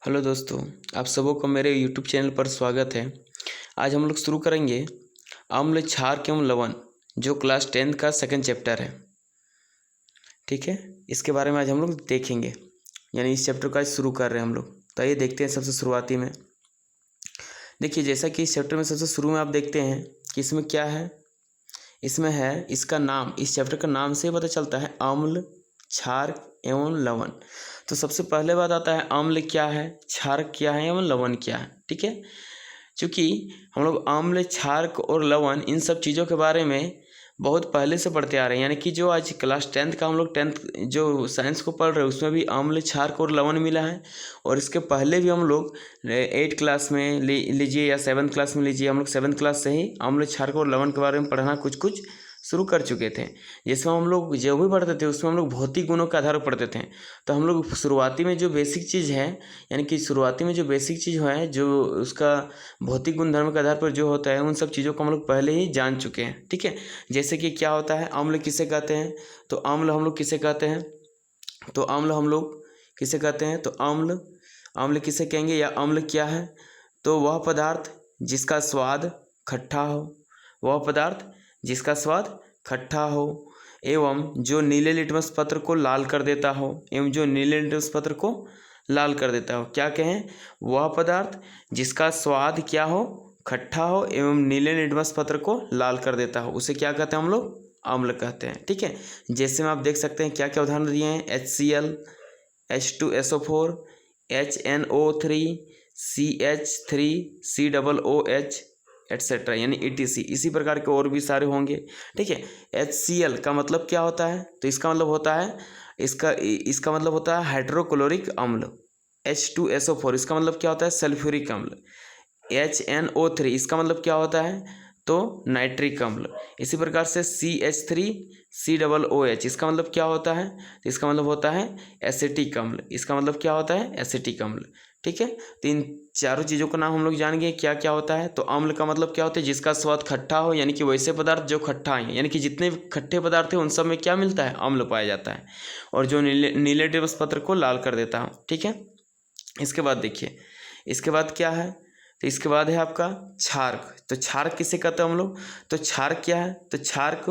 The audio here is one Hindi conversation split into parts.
हेलो दोस्तों, आप सबों को मेरे यूट्यूब चैनल पर स्वागत है। आज हम लोग शुरू करेंगे अम्ल क्षार एवं लवण, जो क्लास 10th का सेकंड चैप्टर है। ठीक है, इसके बारे में आज हम लोग देखेंगे, यानी इस चैप्टर का आज शुरू कर रहे हैं हम लोग। तो आइए देखते हैं। सबसे शुरुआती में देखिए, जैसा कि इस चैप्टर में सबसे शुरू में आप देखते हैं कि इसमें क्या है। इसमें है इसका नाम, इस चैप्टर का नाम से पता चलता है अम्ल, क्षार एवं लवण। तो सबसे पहले बात आता है अम्ल क्या है, क्षार क्या है एवं लवण क्या है। ठीक है, क्योंकि हम लोग अम्ल, क्षारक और लवण इन सब चीज़ों के बारे में बहुत पहले से पढ़ते आ रहे हैं। यानी कि जो आज क्लास 10th का हम लोग 10th जो साइंस को पढ़ रहे हैं उसमें भी अम्ल, क्षारक और लवण मिला है। और इसके पहले भी हम लोग 8 क्लास में लीजिए या 7th क्लास में लीजिए, हम लोग 7th क्लास से ही अम्ल, क्षारक और लवण के बारे में पढ़ना कुछ कुछ शुरू कर चुके थे। जिसमें हम लोग जो भी पढ़ते थे उसमें हम लोग भौतिक गुणों के आधार पर पढ़ते थे। तो हम लोग शुरुआती में जो बेसिक चीज़ है, यानी कि शुरुआती में जो बेसिक चीज़ है, जो उसका भौतिक गुणधर्म के आधार पर जो होता है, उन सब चीज़ों को हम लोग पहले ही जान चुके हैं। ठीक है, जैसे कि क्या होता है अम्ल किसे कहते हैं, तो अम्ल हम लोग किसे कहते हैं, तो अम्ल हम लोग किसे कहते हैं, तो अम्ल अम्ल किसे कहेंगे या अम्ल क्या है, तो वह पदार्थ जिसका स्वाद खट्टा हो, वह पदार्थ जिसका स्वाद खट्टा हो एवं जो नीले लिटमस पत्र को लाल कर देता हो, एवं जो नीले लिटमस पत्र को लाल कर देता हो। क्या कहें, वह पदार्थ जिसका स्वाद क्या हो, खट्टा हो एवं नीले लिटमस पत्र को लाल कर देता हो, उसे क्या कहते हैं हम लोग, अम्ल कहते हैं। ठीक है, जैसे में आप देख सकते हैं क्या क्या उदाहरण दिए हैं, HCl, H2SO4, HNO3, CH3, COOH etcetera, यानी ETC। इसी प्रकार के और भी सारे होंगे। ठीक है, HCl का मतलब क्या होता है, तो इसका मतलब होता है इसका मतलब होता है हाइड्रोक्लोरिक अम्ल। H2SO4 इसका मतलब क्या होता है, सल्फ्यूरिक अम्ल। HNO3 इसका मतलब क्या होता है, तो नाइट्रिक अम्ल। इसी प्रकार से CH3COOH इसका मतलब क्या होता है, तो इसका मतलब होता है एसिटिक अम्ल। इसका मतलब क्या होता है, एसिटिक अम्ल। ठीक है, तो इन चारों चीज़ों का नाम हम लोग जान गए क्या क्या होता है। तो अम्ल का मतलब क्या होता है, जिसका स्वाद खट्टा हो, यानी कि वैसे पदार्थ जो खट्टा हैं, यानी कि जितने खट्टे पदार्थ हैं उन सब में क्या मिलता है, अम्ल पाया जाता है। और जो नीले दिवस पत्र को लाल कर देता हो। ठीक है, इसके बाद देखिए, इसके बाद क्या है, तो इसके बाद है आपका क्षारक। तो क्षारक किसे कहते हैं हम लोग, तो क्षारक क्या है, तो क्षारक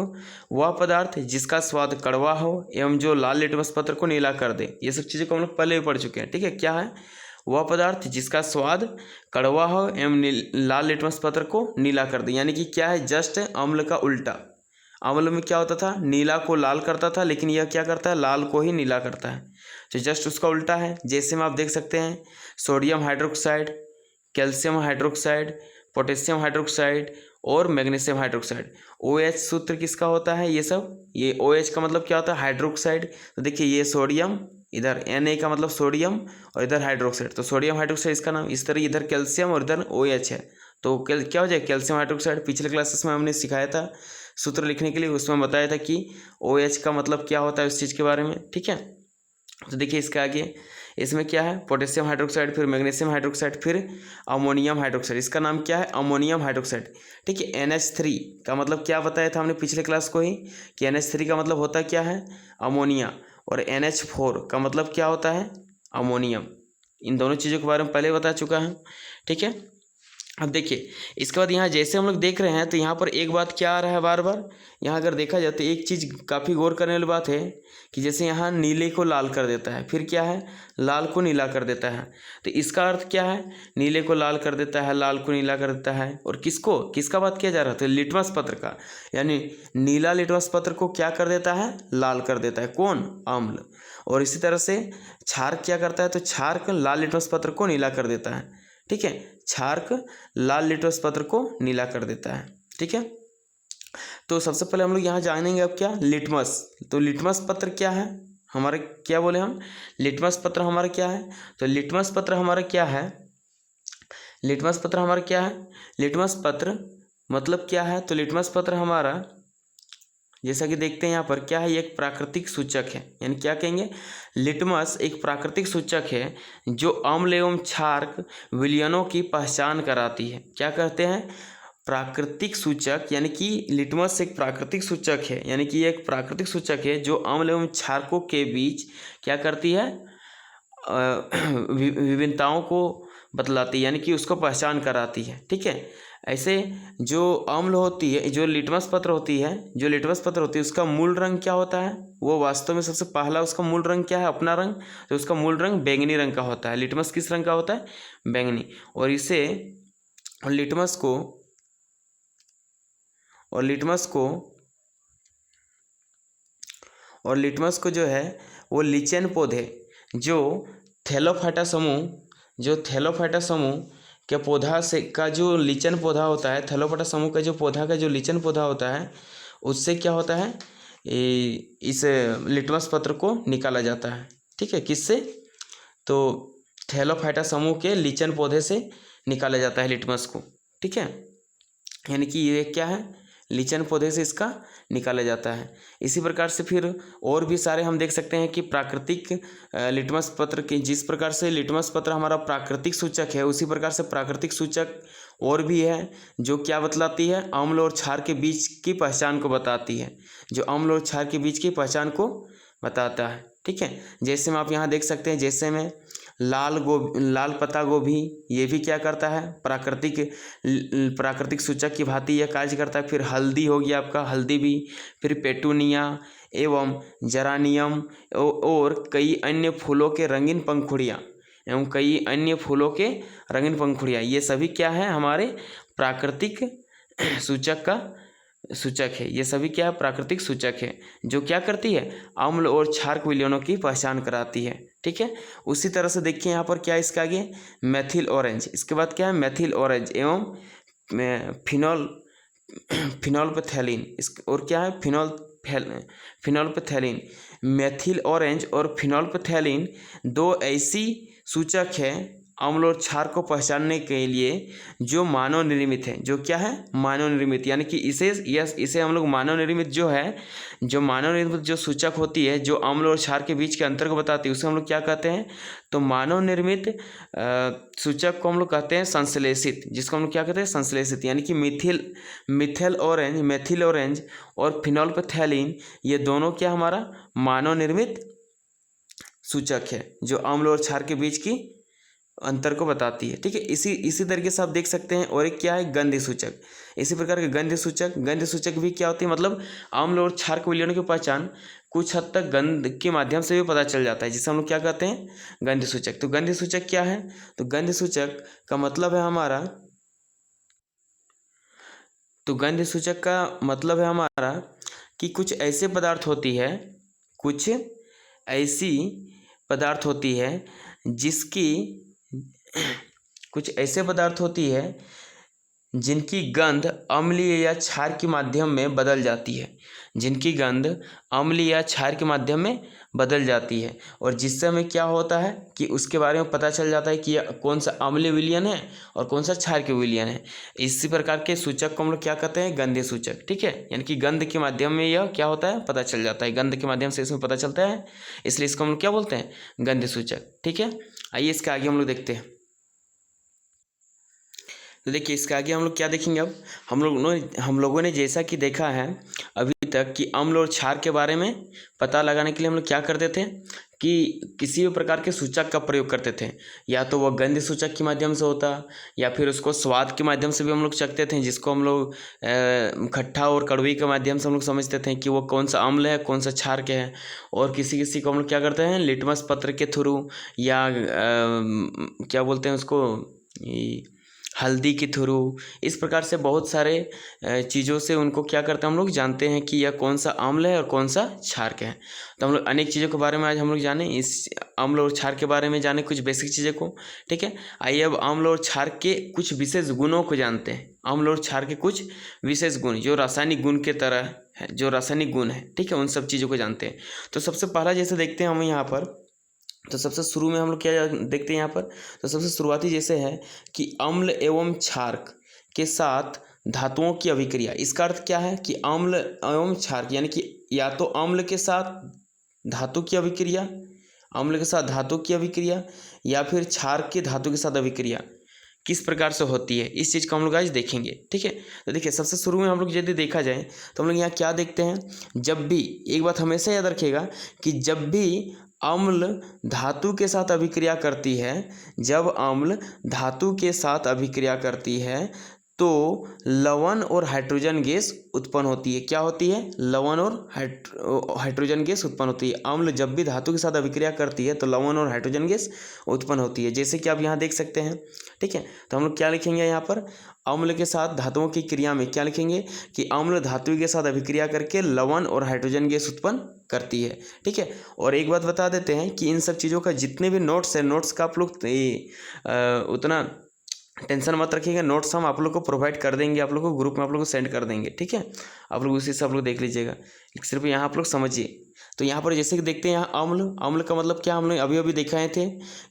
वह पदार्थ जिसका स्वाद कड़वा हो एवं जो लाल लिटमस पत्र को नीला कर दे। ये सब चीज़ें को हम लोग पहले भी पढ़ चुके हैं। ठीक है, क्या है, वह पदार्थ जिसका स्वाद कड़वा हो एवं लाल लिटमस पत्र को नीला कर दे। यानी कि क्या है, जस्ट अम्ल का उल्टा। अम्ल में क्या होता था, नीला को लाल करता था, लेकिन यह क्या करता है, लाल को ही नीला करता है। तो जस्ट उसका उल्टा है। जैसे में आप देख सकते हैं sodium hydroxide, calcium hydroxide, potassium hydroxide और मैग्नीशियम हाइड्रोक्साइड। OH सूत्र किसका होता है, ये सब, ये OH का मतलब क्या होता है, हाइड्रोक्साइड। तो देखिए ये सोडियम, इधर Na का मतलब सोडियम और इधर हाइड्रोक्साइड, तो सोडियम हाइड्रोक्साइड इसका नाम। इस तरह इधर कैल्शियम और इधर OH है, तो क्या हो जाए, कैल्शियम हाइड्रोक्साइड। पिछले क्लासेस में हमने सिखाया था सूत्र लिखने के लिए, उसमें बताया था कि OH का मतलब क्या होता है उस चीज़ के बारे में। ठीक है, तो देखिए इसके आगे इसमें क्या है, पोटेशियम हाइड्रोक्साइड, फिर मैग्नीशियम हाइड्रोक्साइड, फिर अमोनियम हाइड्रोक्साइड। इसका नाम क्या है, अमोनियम हाइड्रोक्साइड। ठीक है, NH3 का मतलब क्या बताया था हमने पिछले क्लास को ही, कि NH3 का मतलब होता क्या है, अमोनिया। और NH4 का मतलब क्या होता है, अमोनियम। इन दोनों चीज़ों के बारे में पहले बता चुका है। ठीक है, अब देखिए इसके बाद यहाँ जैसे हम लोग देख रहे हैं, तो यहाँ पर एक बात क्या आ रहा है बार बार, यहाँ अगर देखा जाए तो एक चीज़ काफ़ी गौर करने वाली बात है कि जैसे यहाँ नीले को लाल कर देता है, फिर क्या है, लाल को नीला कर देता है। तो इसका अर्थ क्या है, नीले को लाल कर देता है, लाल को नीला कर देता है। और किसका बात किया जा रहा था, लिटमस पत्र का। यानी नीला लिटमस पत्र को क्या कर देता है, लाल कर देता है, कौन, अम्ल। और इसी तरह से क्षारक क्या करता है, तो क्षारक लाल लिटमस पत्र को नीला कर देता है। ठीक है, क्षारक लाल लिटमस पत्र को नीला कर देता है। ठीक है, तो सबसे पहले हम लोग यहाँ जानेंगे अब क्या, लिटमस। तो लिटमस पत्र क्या है हमारे, क्या बोले हम, लिटमस पत्र हमारा क्या है, तो लिटमस पत्र हमारा क्या है, लिटमस पत्र हमारा क्या है, लिटमस पत्र मतलब क्या है, तो लिटमस पत्र हमारा जैसा कि देखते हैं यहाँ पर क्या है, ये एक प्राकृतिक सूचक है। यानी क्या कहेंगे, लिटमस एक प्राकृतिक सूचक है जो अम्ल एवं क्षारक विलयनों की पहचान कराती है। क्या कहते हैं, प्राकृतिक सूचक, यानी कि लिटमस एक प्राकृतिक सूचक है, यानी कि ये एक प्राकृतिक सूचक है जो अम्ल एवं क्षारकों के बीच क्या करती है, विभिन्नताओं को बतलाती है, यानी कि उसको पहचान कराती है। ठीक है, ऐसे जो अम्ल होती है, जो लिटमस पत्र होती है, उसका मूल रंग क्या होता है? वो वास्तव में सबसे पहला उसका मूल रंग क्या है? अपना रंग। तो उसका मूल रंग बैंगनी रंग का होता है। लिटमस किस रंग का होता है? बैंगनी। और इसे लिटमस को जो है वो लिचेन पौधे जो थैलोफाइटा समूह के पौधा से का जो लिचन पौधा होता है, थैलोफाइटा समूह का जो पौधा का जो लिचन पौधा होता है, उससे क्या होता है? इस लिटमस पत्र को निकाला जाता है। ठीक है, किससे? तो थैलोफाइटा समूह के लिचन पौधे से निकाला जाता है लिटमस को। ठीक है, यानी कि ये क्या है? लिचन पौधे से इसका निकाला जाता है। इसी प्रकार से फिर और भी सारे हम देख सकते हैं कि प्राकृतिक लिटमस पत्र की, जिस प्रकार से लिटमस पत्र हमारा प्राकृतिक सूचक है, उसी प्रकार से प्राकृतिक सूचक और भी है जो क्या बतलाती है? अम्ल और क्षार के बीच की पहचान को बताती है, जो अम्ल और क्षार के बीच की पहचान को बताता है। ठीक है, जैसे में आप यहाँ देख सकते हैं, जैसे में लाल पत्ता गोभी, ये भी क्या करता है? प्राकृतिक सूचक की भांति यह कार्य करता है। फिर हल्दी हो गया आपका, हल्दी भी। फिर पेटूनिया एवं जरानियम और कई अन्य फूलों के रंगीन पंखुड़ियाँ, ये सभी क्या है? हमारे प्राकृतिक सूचक है। ये सभी क्या है? प्राकृतिक सूचक है, जो क्या करती है? अम्ल और क्षारक विलयनों की पहचान कराती है। ठीक है, उसी तरह से देखिए यहाँ पर क्या है इसके आगे? Methyl orange. इसके बाद क्या है? मेथिल ऑरेंज एवं फिनोल्फथैलीन। और क्या है? फिनोल्फथैलीन। मेथिल ऑरेंज और फिनोल्फथैलीन दो ऐसी सूचक है अम्ल और क्षार को पहचानने के लिए जो मानव निर्मित है। जो क्या है? मानव निर्मित, यानी कि इसे हम लोग मानव निर्मित जो सूचक होती है, जो अम्ल और क्षार के बीच के अंतर को बताती है, उसे हम लोग क्या कहते हैं? तो मानव निर्मित सूचक को हम लोग कहते हैं संश्लेषित, जिसको हम लोग क्या कहते हैं? संश्लेषित। यानी कि मेथिल ऑरेंज और फिनोल्फथैलीन, ये दोनों क्या हमारा मानव निर्मित सूचक है, जो अम्ल और क्षार के बीच की अंतर को बताती है। ठीक है, इसी तरीके से आप देख सकते हैं। और एक क्या है? गंध सूचक। इसी प्रकार के गंध सूचक भी क्या होती है? मतलब अम्ल और क्षार के विलयनों की पहचान कुछ हद तक गंध के माध्यम से भी पता चल जाता है, जिसे हम लोग क्या कहते हैं? गंध सूचक। तो गंध सूचक क्या है? तो गंध सूचक का मतलब है हमारा कि कुछ ऐसी पदार्थ होती है जिनकी गंध अम्लीय या क्षार के माध्यम में बदल जाती है। और जिससे हमें क्या होता है कि उसके बारे में पता चल जाता है कि यह कौन सा अम्लीय विलयन है और कौन सा क्षार के विलयन है। इसी प्रकार के सूचक को हम लोग क्या कहते हैं? गंध सूचक। ठीक है, यानी कि गंध के माध्यम में यह क्या होता है? पता चल जाता है। गंध के माध्यम से इसमें पता चलता है, इसलिए इसको हम लोग क्या बोलते हैं? गंध सूचक। ठीक है, आइए इसके आगे हम लोग देखते हैं। तो देखिए इसके आगे हम लोग क्या देखेंगे। अब हम लोगों ने जैसा कि देखा है अभी तक कि अम्ल और क्षार के बारे में पता लगाने के लिए हम लोग क्या करते थे कि किसी भी प्रकार के सूचक का प्रयोग करते थे। या तो वह गंध सूचक के माध्यम से होता, या फिर उसको स्वाद के माध्यम से भी हम लोग चखते थे, जिसको हम लोग खट्टा और कड़वी के माध्यम से हम लोग समझते थे कि वो कौन सा अम्ल है, कौन सा क्षार के है। और किसी को हम लोग क्या करते हैं? लिटमस पत्र के थ्रू, या क्या बोलते हैं उसको, हल्दी के थ्रू, इस प्रकार से बहुत सारे चीज़ों से उनको क्या करते हैं? हम लोग जानते हैं कि यह कौन सा अम्ल है और कौन सा क्षार है। तो हम लोग अनेक चीज़ों के बारे में आज हम लोग जाने, इस अम्ल और क्षार के बारे में जाने, कुछ बेसिक चीज़ों को। ठीक है, आइए अब अम्ल और क्षार के कुछ विशेष गुणों को जानते हैं। अम्ल और क्षार के कुछ विशेष गुण जो रासायनिक गुण के तरह है, जो रासायनिक गुण है। ठीक है, उन सब चीज़ों को जानते हैं। तो सबसे पहला जैसे देखते हैं हम यहाँ पर, तो सबसे शुरू में हम लोग क्या देखते हैं यहाँ पर? तो सबसे शुरुआती जैसे है कि अम्ल एवं क्षारक के साथ धातुओं की अभिक्रिया। इसका अर्थ क्या है? कि अम्ल एवं क्षारक, यानी कि या तो अम्ल के साथ धातु की अभिक्रिया, या फिर क्षारक की धातु के साथ अभिक्रिया किस प्रकार से होती है, इस चीज़ को हम लोग आज देखेंगे। ठीक है, तो देखिए सबसे शुरू में हम लोग यदि देखा जाए तो हम लोग यहाँ क्या देखते हैं? जब भी, एक बात हमेशा याद रखिएगा कि जब भी अम्ल धातु के साथ अभिक्रिया करती है, जब अम्ल धातु के साथ अभिक्रिया करती है तो लवण और हाइड्रोजन गैस उत्पन्न होती है। क्या होती है? लवण और हाइड्रोजन गैस उत्पन्न होती है। अम्ल जब भी धातु के साथ अभिक्रिया करती है तो लवण और हाइड्रोजन गैस उत्पन्न होती है, जैसे कि आप यहाँ देख सकते हैं। ठीक है, तो हम लोग क्या लिखेंगे यहाँ पर? अम्ल के साथ धातुओं की क्रिया में क्या लिखेंगे कि अम्ल धातु के साथ अभिक्रिया करके लवण और हाइड्रोजन गैस उत्पन्न करती है। ठीक है, और एक बात बता देते हैं कि इन सब चीज़ों का जितने भी नोट्स है, नोट्स का आप लोग उतना टेंशन मत रखिएगा। नोट्स हम आप लोग को प्रोवाइड कर देंगे, आप लोग को ग्रुप में आप लोग को सेंड कर देंगे। ठीक है, आप लोग उसी से आप लोग देख लीजिएगा, सिर्फ यहाँ आप लोग समझिए। तो यहाँ पर जैसे कि देखते हैं, यहाँ अम्ल का मतलब क्या हम लोग अभी अभी दिखाए थे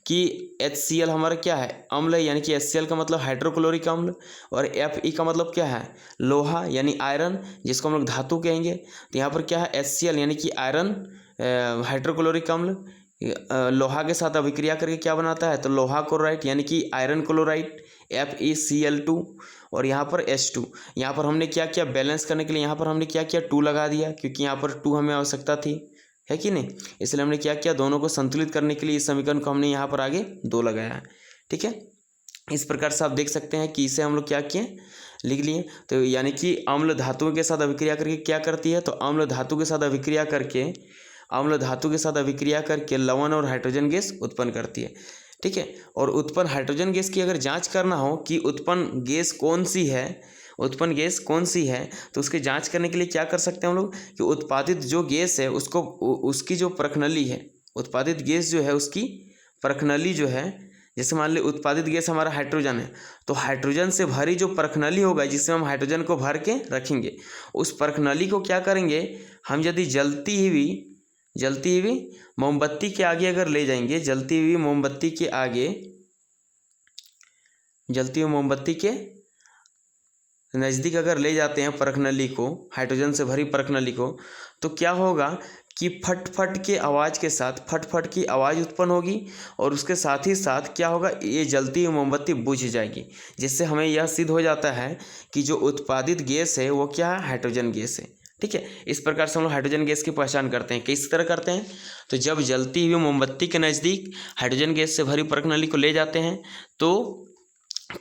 कि HCl हमारा क्या है? अम्ल है, यानी कि HCl का मतलब हाइड्रोक्लोरिक अम्ल, और Fe का मतलब क्या है? लोहा यानी आयरन, जिसको हम लोग धातु कहेंगे। तो यहाँ पर क्या है? HCl यानी कि आयरन हाइड्रोक्लोरिक अम्ल लोहा के साथ अभिक्रिया करके क्या बनाता है? तो लोहा क्लोराइड यानी कि आयरन क्लोराइड FeCl2, और यहाँ पर H2। यहाँ पर हमने क्या किया? बैलेंस करने के लिए यहाँ पर हमने क्या किया? 2 लगा दिया, क्योंकि यहाँ पर 2 हमें आवश्यकता थी, है कि नहीं? इसलिए हमने क्या किया? दोनों को संतुलित करने के लिए इस समीकरण को हमने यहाँ पर आगे 2 लगाया है। ठीक है, इस प्रकार से आप देख सकते हैं कि इसे हम लोग क्या किए? लिख लिए। तो यानी कि अम्ल धातुओं के साथ अभिक्रिया करके क्या करती है? तो अम्ल धातु के साथ अभिक्रिया करके लवण और हाइड्रोजन गैस उत्पन्न करती है। ठीक है, और उत्पन्न हाइड्रोजन गैस की अगर जांच करना हो कि उत्पन्न गैस कौन सी है, तो उसकी जांच करने के लिए क्या कर सकते हैं हम लोग कि उत्पादित जो गैस है उसको उसकी जो प्रकनली है, उत्पादित गैस जो है उसकी प्रकनली जो है, जैसे मान ली उत्पादित गैस हमारा हाइड्रोजन है, तो हाइड्रोजन से भरी जो प्रकनली होगा जिसमें हम हाइड्रोजन को भर के रखेंगे, उस प्रकनली को क्या करेंगे हम? यदि जलती हुई मोमबत्ती के आगे अगर ले जाएंगे, जलती हुई मोमबत्ती के नज़दीक अगर ले जाते हैं प्रकनली को, हाइड्रोजन से भरी प्रकनली को, तो क्या होगा कि फट की आवाज़ के साथ फट की आवाज़ उत्पन्न होगी, और उसके साथ ही साथ क्या होगा? ये जलती हुई मोमबत्ती बुझ जाएगी, जिससे हमें यह सिद्ध हो जाता है कि जो उत्पादित गैस है वो क्या है? हाइड्रोजन गैस है। ठीक है, इस प्रकार से हम लोग हाइड्रोजन गैस की पहचान करते हैं। किस तरह करते हैं? तो जब जलती हुई मोमबत्ती के नज़दीक हाइड्रोजन गैस से भरी प्रकनली को ले जाते हैं तो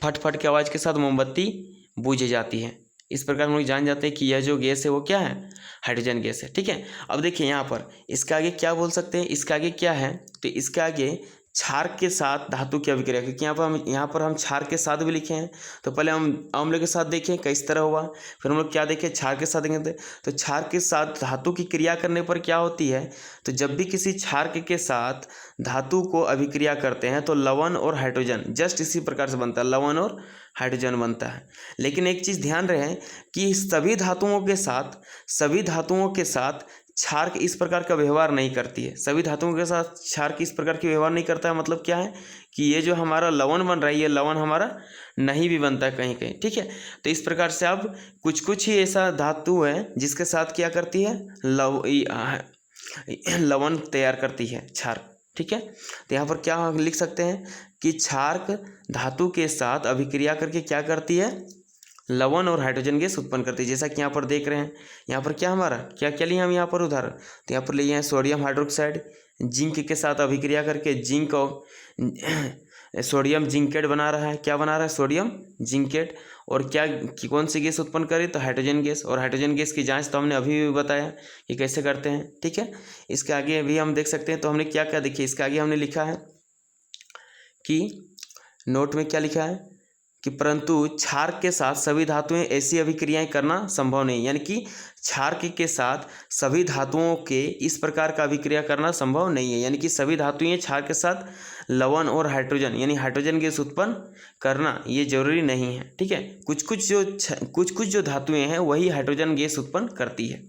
फट की आवाज़ के साथ मोमबत्ती बुझ जाती है। इस प्रकार हम लोग जान जाते हैं कि यह जो गैस है वो क्या है? हाइड्रोजन गैस है। ठीक है, अब देखिए यहाँ पर इसके आगे क्या बोल सकते हैं? इसके आगे क्या है? तो इसके आगे क्षार के साथ धातु की अभिक्रिया, क्योंकि यहाँ पर हम क्षार के साथ भी लिखे हैं। तो पहले हम अम्ल के साथ देखें किस तरह हुआ, फिर हम लोग क्या देखें? क्षार के साथ देखेंगे। तो क्षार के साथ धातु की क्रिया करने पर क्या होती है? तो जब भी किसी क्षार के साथ धातु को अभिक्रिया करते हैं तो लवण और हाइड्रोजन जस्ट इसी प्रकार से बनता है, लवण और हाइड्रोजन बनता है। लेकिन एक चीज़ ध्यान रहे कि सभी धातुओं के साथ क्षार इस प्रकार का व्यवहार नहीं करती है। सभी धातुओं के साथ क्षार इस प्रकार की व्यवहार नहीं करता है। मतलब क्या है कि ये जो हमारा लवण बन रहा है, ये लवण हमारा नहीं भी बनता है कहीं कहीं। ठीक है, तो इस प्रकार से अब कुछ ही ऐसा धातु है जिसके साथ क्या करती है? लवण तैयार करती है क्षार। ठीक है, तो यहाँ पर क्या लिख सकते हैं कि क्षार धातु के साथ अभिक्रिया करके क्या करती है? लवण और हाइड्रोजन गैस उत्पन्न करती है। जैसा कि यहाँ पर देख रहे हैं, यहाँ पर क्या हमारा क्या लिए हम यहाँ पर उदाहरण? तो यहाँ पर लिए हैं सोडियम हाइड्रोक्साइड जिंक के साथ अभिक्रिया करके जिंक और सोडियम जिंकेट बना रहा है। क्या बना रहा है? Sodium zincate. और क्या कौन सी गैस उत्पन्न करे? तो हाइड्रोजन गैस। और हाइड्रोजन गैस की जांच तो हमने अभी भी बताया कि कैसे करते हैं। ठीक है, इसके आगे भी हम देख सकते हैं। तो हमने क्या क्या देखिए, इसके आगे हमने लिखा है कि नोट में क्या लिखा है कि परंतु क्षार के साथ सभी धातुएं ऐसी अभिक्रियाएं करना संभव नहीं, यानी कि क्षार के साथ सभी धातुओं के इस प्रकार का अभिक्रिया करना संभव नहीं है। यानी कि सभी धातुएं क्षार के साथ लवण और हाइड्रोजन यानी हाइड्रोजन गैस उत्पन्न करना ये जरूरी नहीं है। ठीक है, कुछ जो धातुएं हैं वही हाइड्रोजन गैस उत्पन्न करती है।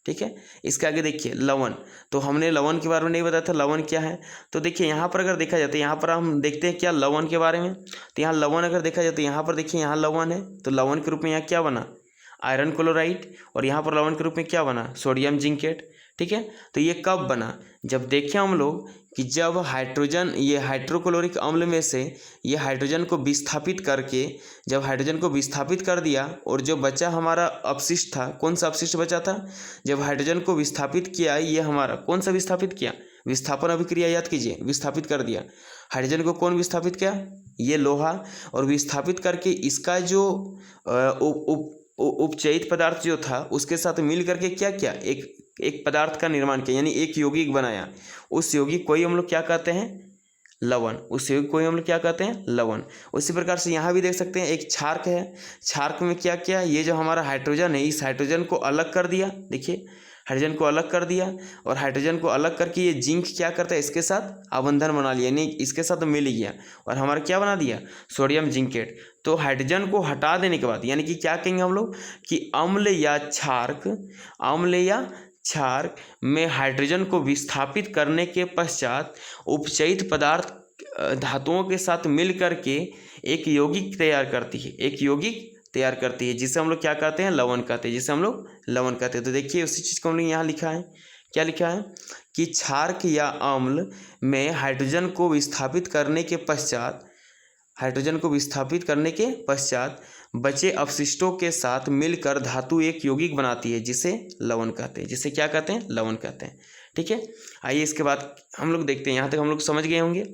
ठीक है, इसके आगे देखिए लवण। तो हमने लवण के बारे में नहीं बताया था, लवण क्या है? तो देखिए यहाँ पर अगर देखा जाए तो यहाँ पर हम देखते हैं क्या लवण के बारे में। तो यहाँ लवण अगर देखा जाए तो यहाँ पर देखिए यहाँ लवण है, तो लवण के रूप में यहाँ क्या बना? Iron chloride. और यहाँ पर लवण के रूप में क्या बना? Sodium zincate. ठीक है, तो ये कब बना? जब देखें हम लोग कि जब हाइड्रोजन ये हाइड्रोक्लोरिक अम्ल में से ये हाइड्रोजन को विस्थापित करके जब हाइड्रोजन को विस्थापित कर दिया और जो बचा हमारा अपशिष्ट था, कौन सा अपशिष्ट बचा था? जब हाइड्रोजन को विस्थापित किया, ये हमारा कौन सा विस्थापित किया? विस्थापन अभिक्रिया याद कीजिए, विस्थापित कर दिया। हाइड्रोजन को कौन विस्थापित किया? ये लोहा। और विस्थापित करके इसका जो उपचयित पदार्थ जो था उसके साथ मिल करके क्या किया, एक पदार्थ का निर्माण किया, यानी एक यौगिक बनाया। उस यौगिक को ही हम लोग क्या कहते हैं? लवण। उस यौगिक को ही हम लोग क्या कहते हैं? लवण। उसी प्रकार से यहाँ भी देख सकते हैं एक क्षारक है। क्षारक में क्या किया, ये जो हमारा हाइड्रोजन है इस हाइड्रोजन को अलग कर दिया। देखिए हाइड्रोजन को अलग कर दिया, और हाइड्रोजन को अलग करके ये जिंक क्या करता है, इसके साथ आबंधन बना लिया, यानी इसके साथ मिल गया और हमारा क्या बना दिया, सोडियम जिंकेट। तो हाइड्रोजन को हटा देने के बाद यानी कि क्या कहेंगे हम लोग कि अम्ल या क्षारक, अम्ल या क्षारक में हाइड्रोजन को विस्थापित करने के पश्चात उपचयित पदार्थ धातुओं के साथ मिल करके एक यौगिक तैयार करती है, एक यौगिक तैयार करती है, जिसे हम लोग क्या कहते हैं, लवण कहते हैं, जिसे हम लोग लवण कहते हैं। तो देखिए उसी चीज़ को हम लोग यहाँ लिखा है, क्या लिखा है कि क्षारक या अम्ल में हाइड्रोजन को विस्थापित करने के पश्चात, हाइड्रोजन को विस्थापित करने के पश्चात बचे अपशिष्टों के साथ मिलकर धातु एक यौगिक बनाती है, जिसे लवण कहते हैं, जिसे क्या कहते हैं, लवण कहते हैं। ठीक है, आइए इसके बाद हम लोग देखते हैं, यहाँ तक हम लोग समझ गए होंगे।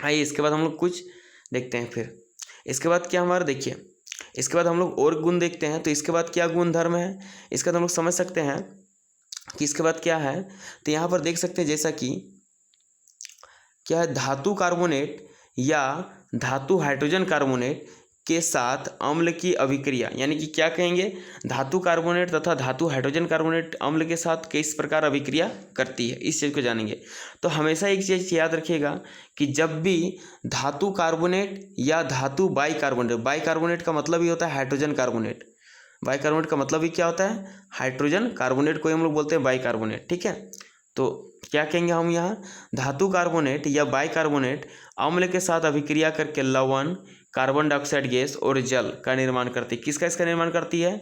आइए इसके बाद हम लोग कुछ देखते हैं। फिर इसके बाद क्या हमारा, देखिए इसके बाद हम लोग और गुण देखते हैं। तो इसके बाद क्या गुण धर्म है, इसका तो हम लोग समझ सकते हैं कि इसके बाद क्या है। तो यहाँ पर देख सकते हैं जैसा कि क्या है, धातु कार्बोनेट या धातु हाइड्रोजन कार्बोनेट के साथ अम्ल की अभिक्रिया, यानी कि क्या कहेंगे, धातु कार्बोनेट तथा धातु हाइड्रोजन कार्बोनेट अम्ल के साथ किस प्रकार अभिक्रिया करती है, इस चीज़ को जानेंगे। तो हमेशा एक चीज़ याद रखिएगा कि जब भी धातु कार्बोनेट या धातु बाइकार्बोनेट, बाइकार्बोनेट का मतलब ही होता है हाइड्रोजन कार्बोनेट, बाइकार्बोनेट का मतलब ही क्या होता है, हाइड्रोजन कार्बोनेट को हम लोग बोलते हैं बाइकार्बोनेट। ठीक है, तो क्या कहेंगे हम यहाँ, धातु कार्बोनेट या बाइकार्बोनेट अम्ल के साथ अभिक्रिया करके लवण, कार्बन डाइऑक्साइड गैस और जल का निर्माण करती है। किसका इसका निर्माण करती है,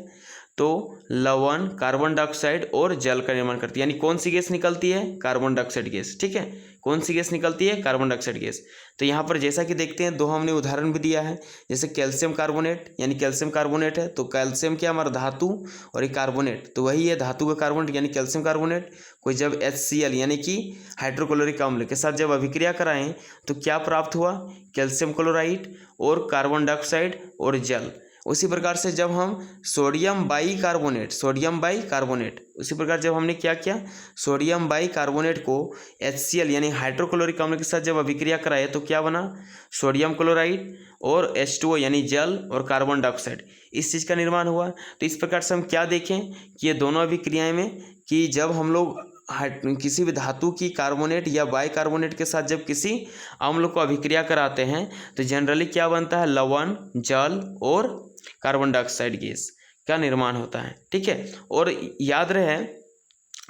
तो लवण, कार्बन डाइऑक्साइड और जल का निर्माण करती है। यानी कौन सी गैस निकलती है, कार्बन डाइऑक्साइड गैस। ठीक है, कौन सी गैस निकलती है, कार्बन डाइऑक्साइड गैस। तो यहाँ पर जैसा कि देखते हैं, दो हमने उदाहरण भी दिया है, जैसे कैल्शियम कार्बोनेट, यानी कैल्शियम कार्बोनेट है, तो कैल्शियम क्या हमारा धातु और एक कार्बोनेट, तो वही है धातु का कार्बोनेट यानी कैल्शियम कार्बोनेट। कोई जब HCl यानी कि हाइड्रोक्लोरिक अम्ल के साथ जब अभिक्रिया कराएं तो क्या प्राप्त हुआ, कैल्शियम क्लोराइड और कार्बन डाइऑक्साइड और जल। उसी प्रकार से जब हम सोडियम बाइकार्बोनेट, सोडियम बाइकार्बोनेट, उसी प्रकार जब हमने क्या किया, सोडियम बाइकार्बोनेट को HCl यानी हाइड्रोक्लोरिक अम्ल के साथ जब अभिक्रिया कराए तो क्या बना, सोडियम क्लोराइड और H2O यानी जल और कार्बन डाइऑक्साइड, इस चीज़ का निर्माण हुआ। तो इस प्रकार से हम क्या देखें कि ये दोनों अभिक्रियाएं में कि जब हम लोग किसी भी धातु की कार्बोनेट या बाइकार्बोनेट के साथ जब किसी अम्ल को अभिक्रिया कराते हैं तो जनरली क्या बनता है, लवण, जल और कार्बन डाइऑक्साइड गैस का निर्माण होता है। ठीक है, और याद रहे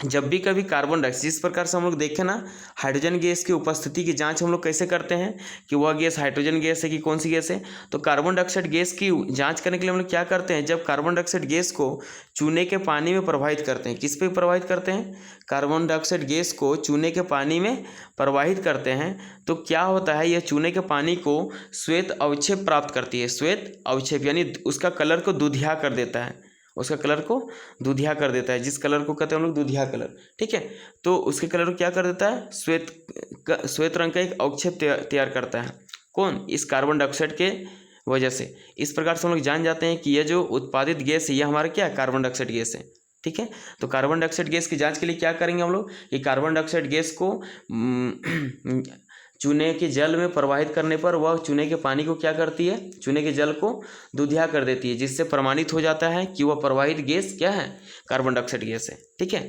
जब भी कभी कार्बन डाइऑक्साइड, जिस प्रकार से हम लोग देखें ना, हाइड्रोजन गैस की उपस्थिति की जांच हम लोग कैसे करते हैं कि वह गैस हाइड्रोजन गैस है कि कौन सी गैस है। तो कार्बन डाइऑक्साइड गैस की जांच करने के लिए हम लोग क्या करते हैं, जब कार्बन डाइऑक्साइड गैस को चूने के पानी में प्रवाहित करते हैं, किस पे प्रवाहित करते हैं, कार्बन डाइऑक्साइड गैस को चूने के पानी में प्रवाहित करते हैं, तो क्या होता है, यह चूने के पानी को श्वेत अवक्षेप प्राप्त करती है। श्वेत अवक्षेप यानी उसका कलर को दुधिया कर देता है, उसका कलर को दुधिया कर देता है, जिस कलर को कहते हैं हम लोग दुधिया कलर। ठीक है, तो उसके कलर को क्या कर देता है, श्वेत रंग का एक अवक्षेप तैयार करता है। कौन, इस कार्बन डाइऑक्साइड के वजह से। इस प्रकार से हम लोग जान जाते हैं कि यह जो उत्पादित गैस है यह हमारा क्या है, कार्बन डाइऑक्साइड गैस है। ठीक है, तो कार्बन डाइऑक्साइड गैस की जांच के लिए क्या करेंगे हम लोग कि कार्बन डाइऑक्साइड गैस को चूने के जल में प्रवाहित करने पर वह चूने के पानी को क्या करती है, चूने के जल को दुधिया कर देती है, जिससे प्रमाणित हो जाता है कि वह प्रवाहित गैस क्या है, कार्बन डाइऑक्साइड गैस है। ठीक है,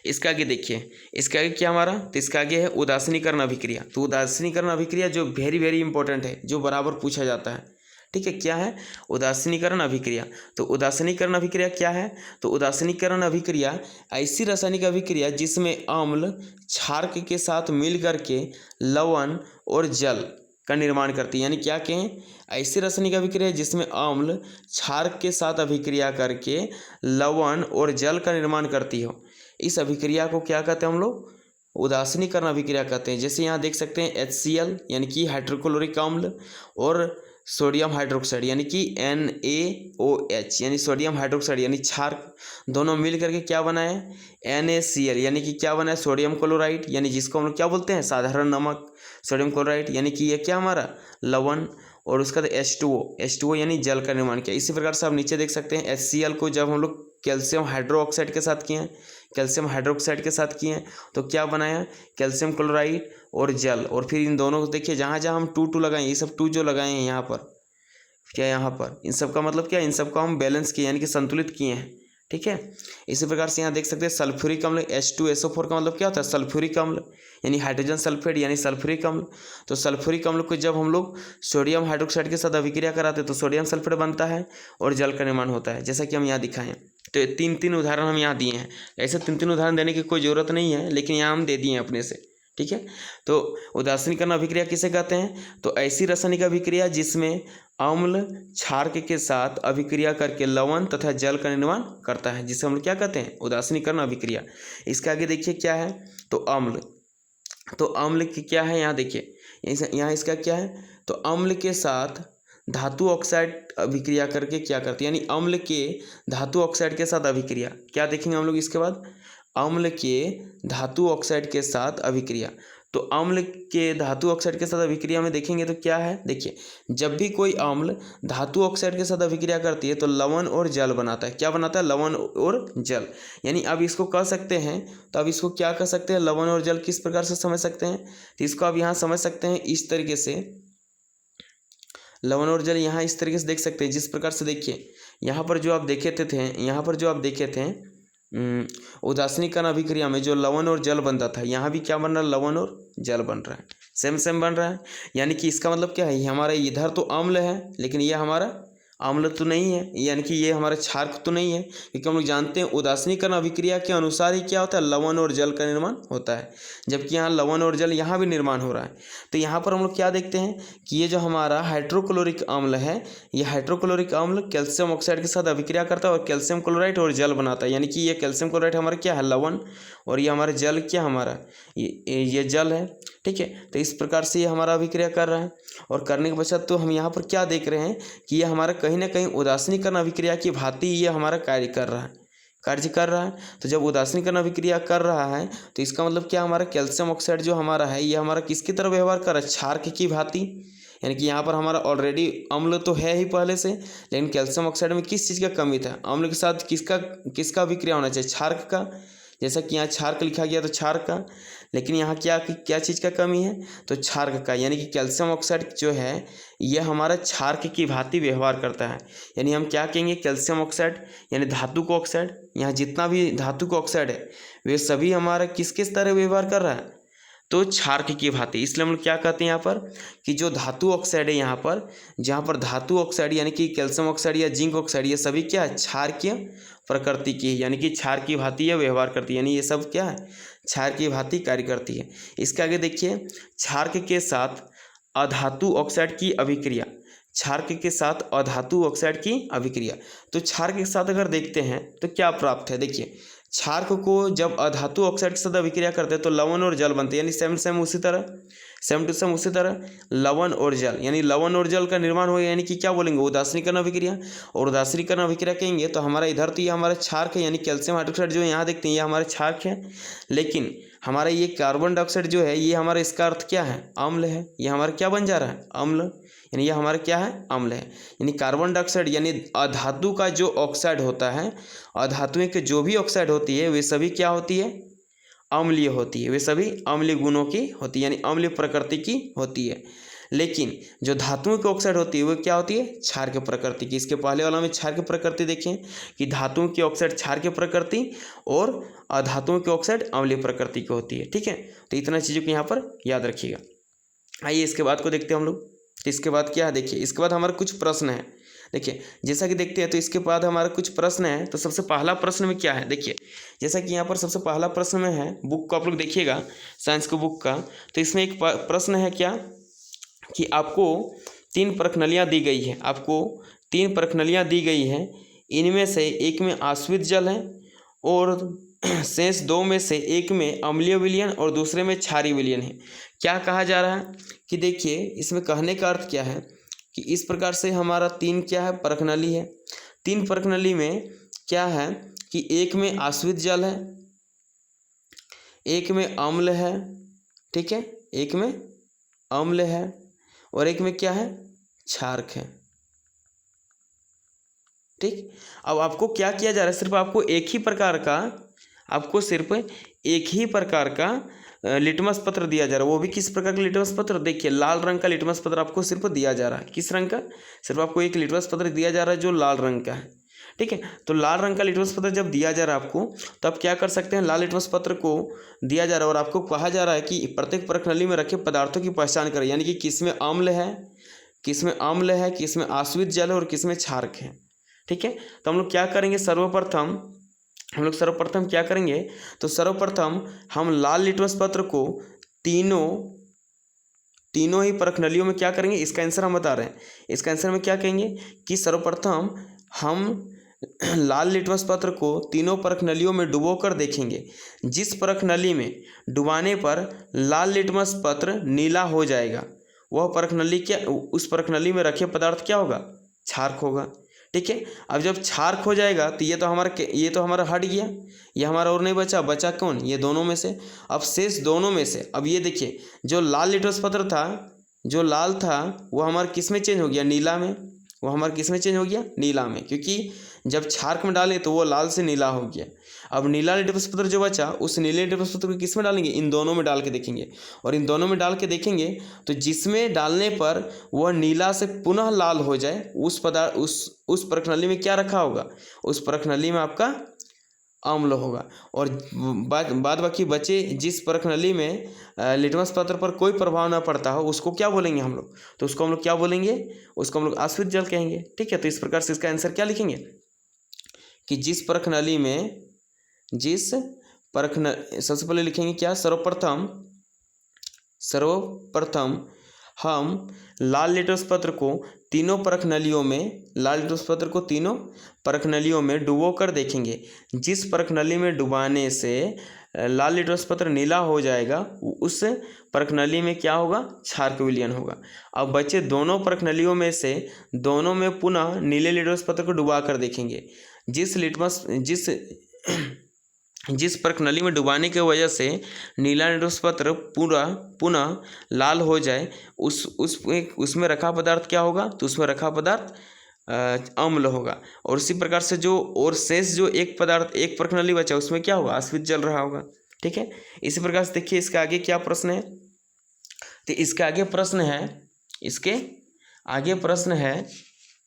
इसका आगे देखिए, इसका आगे क्या हमारा, तो इसका आगे है उदासीनीकरण अभिक्रिया। तो उदासीनीकरण अभिक्रिया जो वेरी इंपॉर्टेंट है, जो बराबर पूछा जाता है। ठीक है, क्या है, उदासीनीकरण अभिक्रिया। तो उदासीनीकरण अभिक्रिया क्या है, तो उदासीनीकरण अभिक्रिया ऐसी रासायनिक अभिक्रिया जिसमें अम्ल क्षारक के साथ मिल करके लवण और जल का निर्माण करती है। यानी क्या कहें, ऐसी रासायनिक अभिक्रिया जिसमें अम्ल क्षारक के साथ अभिक्रिया करके लवण और जल का निर्माण करती हो, इस अभिक्रिया को क्या कहते हैं हम लोग, उदासीनीकरण अभिक्रिया कहते हैं। जैसे यहाँ देख सकते हैं HCl यानी कि हाइड्रोक्लोरिक अम्ल और सोडियम हाइड्रोक्साइड यानी कि NaOH यानी सोडियम हाइड्रोक्साइड यानी क्षार दोनों मिल करके क्या बनाए NaCl यानी कि क्या बना है सोडियम क्लोराइड यानी जिसको हम लोग क्या बोलते हैं साधारण नमक सोडियम क्लोराइड यानी कि ये क्या हमारा लवण और उसका H2O यानी जल का निर्माण किया। इसी प्रकार से आप नीचे देख सकते हैं HCl को जब हम लोग कैल्शियम हाइड्रोक्साइड के साथ किए हैं तो क्या बनाया कैल्शियम क्लोराइड और जल। और फिर इन दोनों को देखिए जहाँ जहाँ हम 2 लगाए ये सब 2 जो लगाए हैं यहाँ पर क्या यहाँ पर इन सब का मतलब क्या इन सब को हम बैलेंस किए यानी कि संतुलित किए हैं। ठीक है, इसी प्रकार से यहाँ देख सकते हैं सल्फ्यूरिक अम्ल H2SO4 का मतलब क्या होता है सल्फ्यूरिक अम्ल यानी हाइड्रोजन सल्फेट यानी सल्फ्यूरिक अम्ल। तो सल्फ्यूरिक अम्ल को जब हम लोग सोडियम हाइड्रोक्साइड के साथ अभिक्रिया कराते हैं तो सोडियम सल्फेट बनता है और जल का निर्माण होता है जैसा कि हम यहाँ दिखाएं। तो 3 उदाहरण हम यहाँ दिए हैं। ऐसे 3 उदाहरण देने की कोई ज़रूरत नहीं है लेकिन यहाँ हम दे दिए हैं अपने से। ठीक है, तो उदासीनीकरण अभिक्रिया किसे कहते हैं तो ऐसी रासायनिक अभिक्रिया जिसमें अम्ल क्षार के साथ अभिक्रिया करके लवण तथा जल का निर्माण करता है जिसे हम लोग क्या कहते हैं उदासीनीकरण अभिक्रिया। इसके आगे देखिए क्या है तो अम्ल की क्या है यहाँ देखिए यहाँ इसका क्या है तो अम्ल के साथ धातु ऑक्साइड अभिक्रिया करके क्या करती है यानी अम्ल के धातु ऑक्साइड के साथ अभिक्रिया क्या देखेंगे हम लोग इसके बाद अम्ल के धातु ऑक्साइड के साथ अभिक्रिया। तो अम्ल के धातु ऑक्साइड के साथ अभिक्रिया में देखेंगे तो क्या है देखिए जब भी कोई अम्ल धातु ऑक्साइड के साथ अभिक्रिया करती है तो लवण और जल बनाता है। क्या बनाता है लवण और जल यानी अब इसको कह सकते हैं तो अब इसको क्या कह सकते हैं लवण और जल किस प्रकार से समझ सकते हैं तो इसको आप यहाँ समझ सकते हैं इस तरीके से लवण और जल यहाँ इस तरीके से देख सकते हैं जिस प्रकार से देखिए यहाँ पर जो आप देखे थे उदासीनीकरण अभिक्रिया में जो लवण और जल बनता था यहाँ भी क्या बन रहा है लवण और जल बन रहा है सेम बन रहा है। यानी कि इसका मतलब क्या है हमारा इधर तो अम्ल है लेकिन ये हमारा अम्ल तो नहीं है यानी कि ये हमारा क्षारक तो नहीं है क्योंकि हम लोग जानते हैं उदासीनीकरण अभिक्रिया के अनुसार ही क्या होता है लवण और जल का निर्माण होता है जबकि यहाँ लवण और जल यहाँ भी निर्माण हो रहा है। तो यहाँ पर हम लोग क्या देखते हैं कि ये जो हमारा हाइड्रोक्लोरिक अम्ल है ये हाइड्रोक्लोरिक अम्ल कैल्शियम ऑक्साइड के साथ अभिक्रिया करता है और कैल्शियम क्लोराइड और जल बनाता है यानी कि ये कैल्शियम क्लोराइड हमारा क्या है लवण और ये हमारा जल क्या हमारा ये जल है। ठीक है, तो इस प्रकार से ये हमारा अभिक्रिया कर रहा है और करने के पश्चात तो हम यहाँ पर क्या देख रहे हैं कि ये हमारा कहीं ना कहीं उदासीनीकरण अभिक्रिया की भांति ये हमारा कार्य कर रहा है। तो जब उदासीनीकरण अभिक्रिया कर रहा है तो इसका मतलब क्या हमारा कैल्शियम ऑक्साइड जो हमारा है ये हमारा किसकी तरह व्यवहार कर रहा है क्षारक की भांति यानी कि यहाँ पर हमारा ऑलरेडी अम्ल तो है ही पहले से लेकिन कैल्शियम ऑक्साइड में किस चीज़ का कमी था अम्ल के साथ किसका अभिक्रिया होना चाहिए क्षारक का जैसा कि यहाँ क्षारक लिखा गया तो क्षारक का लेकिन यहाँ क्या चीज़ का कमी है तो क्षारक का यानी कि कैल्शियम ऑक्साइड जो है यह हमारा क्षारक की भांति व्यवहार करता है। यानी हम क्या कहेंगे कैल्शियम ऑक्साइड यानी धातु का ऑक्साइड यहाँ जितना भी धातु का ऑक्साइड है वे सभी हमारा किस तरह व्यवहार कर रहा है तो क्षारक की भांति। इसलिए हम लोग क्या कहते हैं यहाँ पर कि जो धातु ऑक्साइड है यहाँ पर जहाँ पर धातु ऑक्साइड यानी कि कैल्शियम ऑक्साइड या जिंक ऑक्साइड ये सभी क्या है क्षारकीय प्रकृति की यानी कि क्षार की भांति यह व्यवहार करती है यानी ये सब क्या है क्षार की भांति कार्य करती है। इसके आगे देखिए क्षारक के साथ अधातु ऑक्साइड की अभिक्रिया तो क्षारक के साथ अगर देखते हैं तो क्या प्राप्त है देखिए क्षारक को जब अधातु ऑक्साइड के साथ अभिक्रिया करते हैं तो लवण और जल बनते हैं यानी सेम टू सेम उसी तरह लवण और जल यानी लवण और जल का निर्माण हो यानी कि क्या बोलेंगे उदासीनीकरण अभिक्रिया और उदासीनीकरण अभिक्रिया कहेंगे तो हमारा इधर तो ये हमारा क्षारक है यानी कैल्शियम हाइड्रोक्साइड जो यहाँ देखते हैं ये हमारा क्षारक है लेकिन हमारा ये कार्बन डाइऑक्साइड जो है ये हमारा इसका अर्थ क्या है अम्ल है ये हमारा क्या बन जा रहा है अम्ल यानी ये हमारा क्या है अम्ल है। यानी कार्बन डाइऑक्साइड यानी अधातु का जो ऑक्साइड होता है अधातुएं के जो भी ऑक्साइड होती है वे सभी क्या होती है अम्लीय होती है वे सभी अम्लीय गुणों की होती है यानी अम्लीय प्रकृति की होती है। लेकिन जो धातुओं की ऑक्साइड होती है वो क्या होती है क्षार के प्रकृति की। इसके पहले वाला में क्षार की प्रकृति देखें कि धातुओं की ऑक्साइड क्षार की प्रकृति और अधातुओं की ऑक्साइड अम्लीय प्रकृति की होती है। ठीक है, तो इतना चीज़ों को यहाँ पर याद रखिएगा। आइए इसके बाद को देखते हैं हम लोग। इसके बाद क्या है देखिए इसके बाद हमारे कुछ प्रश्न है। देखिए जैसा कि देखते हैं तो इसके बाद हमारा कुछ प्रश्न है। तो सबसे पहला प्रश्न में क्या है देखिए जैसा कि यहाँ पर सबसे पहला प्रश्न में है बुक को आप लोग देखिएगा साइंस को बुक का। तो इसमें एक प्रश्न है क्या कि आपको 3 प्रश्नलियाँ दी गई हैं इनमें से एक में आश्वित जल है और शेष 2 में से एक में अम्लीय विलयन और दूसरे में क्षारीय विलयन है। क्या कहा जा रहा है कि देखिए इसमें कहने का अर्थ क्या है कि इस प्रकार से हमारा 3 क्या है, परखनली है। 3 परखनली में क्या है कि एक में आश्रित जल है, एक में अम्ल है, ठीक है, एक में अम्ल है और एक में क्या है, क्षारक है। ठीक, अब आपको क्या किया जा रहा है, सिर्फ आपको एक ही प्रकार का लिटमस पत्र दिया जा रहा है। वो भी किस प्रकार का लिटमस पत्र, देखिए लाल रंग का लिटमस पत्र आपको सिर्फ दिया जा रहा है। किस रंग का, सिर्फ आपको एक लिटमस पत्र दिया जा रहा है जो लाल रंग का है। ठीक है, तो लाल रंग का लिटमस पत्र जब दिया जा रहा है आपको, तो आप क्या कर सकते हैं, लाल लिटमस पत्र को दिया जा रहा है और आपको कहा जा रहा है कि प्रत्येक परखनली में रखे पदार्थों की पहचान करें, यानी कि किसमें अम्ल है, किसमें आश्रित जल है और किसमें क्षारक है। ठीक है, तो हम लोग क्या करेंगे, सर्वप्रथम क्या करेंगे, तो सर्वप्रथम हम लाल लिटमस पत्र को तीनों ही परखनलियों में क्या करेंगे, इसका आंसर हम बता रहे हैं। इसका आंसर में क्या कहेंगे कि सर्वप्रथम हम लाल लिटमस पत्र को तीनों परखनलियों में डुबोकर देखेंगे। जिस परखनली में डुबाने पर लाल लिटमस पत्र नीला हो जाएगा, वह परखनली उस परखनली में रखे पदार्थ क्या होगा, क्षारक होगा। ठीक है, अब जब क्षारक हो जाएगा तो ये तो हमारा हट गया, ये हमारा और नहीं बचा कौन, ये दोनों में से। अब शेष दोनों में से, अब ये देखिए जो लाल लिटमस पत्र था, जो लाल था वो हमारा किस में चेंज हो गया, नीला में। वो हमारा किस में चेंज हो गया, नीला में, क्योंकि जब क्षारक में डाले तो वो लाल से नीला हो गया। अब नीला लिटमस पत्र जो बचा, उस नीले लिटमस पत्र को किस में डालेंगे, इन दोनों में डाल के देखेंगे। और इन दोनों में डाल के देखेंगे तो जिसमें डालने पर वह नीला से पुनः लाल हो जाए, उस परखनली में क्या रखा होगा, उस परखनली में आपका अम्ल होगा। और बाद बाकी बचे जिस परखनली में लिटमस पत्र पर कोई प्रभाव ना पड़ता हो, उसको क्या बोलेंगे हम लोग, तो उसको हम लोग क्या बोलेंगे, उसको हम लोग आश्रित जल कहेंगे। ठीक है, तो इस प्रकार से इसका आंसर क्या लिखेंगे कि सबसे पहले लिखेंगे क्या, सर्वप्रथम हम लाल लिटमस पत्र को तीनों परखनलियों में डुबो कर देखेंगे। जिस परखनली में डुबाने से लाल लिटमस पत्र नीला हो जाएगा, उस परखनली में क्या होगा, क्षारक विलयन होगा। अब बचे दोनों परखनलियों में से दोनों में पुनः नीले लिटमस पत्र को डुबा कर देखेंगे। जिस परखनली में डुबाने की वजह से नीला लिटमस पत्र पुनः लाल हो जाए, उसमें रखा पदार्थ क्या होगा, तो उसमें रखा पदार्थ अम्ल होगा। और इसी प्रकार से शेष जो एक परखनली बचा, उसमें क्या होगा, आश्रित जल रहा होगा। ठीक है, इसी प्रकार से देखिए इसके आगे क्या प्रश्न है, तो इसके आगे प्रश्न है,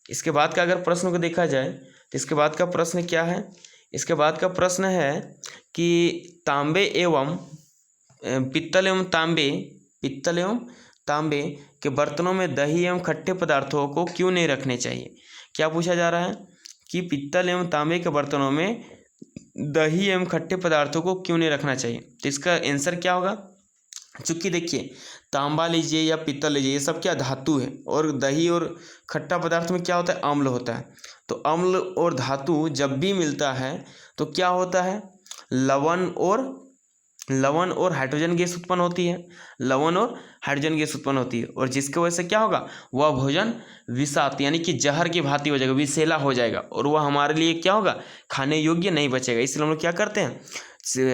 इसके बाद का अगर प्रश्न को देखा जाए तो इसके बाद का प्रश्न क्या है, इसके बाद का प्रश्न है कि पित्तल एवं तांबे के बर्तनों में दही एवं खट्टे पदार्थों को क्यों नहीं रखने चाहिए। क्या पूछा जा रहा है कि पित्तल एवं तांबे के बर्तनों में दही एवं खट्टे पदार्थों को क्यों नहीं रखना चाहिए, तो इसका आंसर क्या होगा। चूँकि देखिए तांबा लीजिए या पित्तल लीजिए, ये सब क्या धातु है, और दही और खट्टा पदार्थ में क्या होता है, अम्ल होता है। तो अम्ल और धातु जब भी मिलता है तो क्या होता है, लवण और हाइड्रोजन गैस उत्पन्न होती है। और जिसकी वजह से क्या होगा, वह भोजन विषाक्त यानी कि जहर की भांति हो जाएगा, विषैला हो जाएगा, और वह हमारे लिए क्या होगा, खाने योग्य नहीं बचेगा। इसलिए हम लोग क्या करते हैं,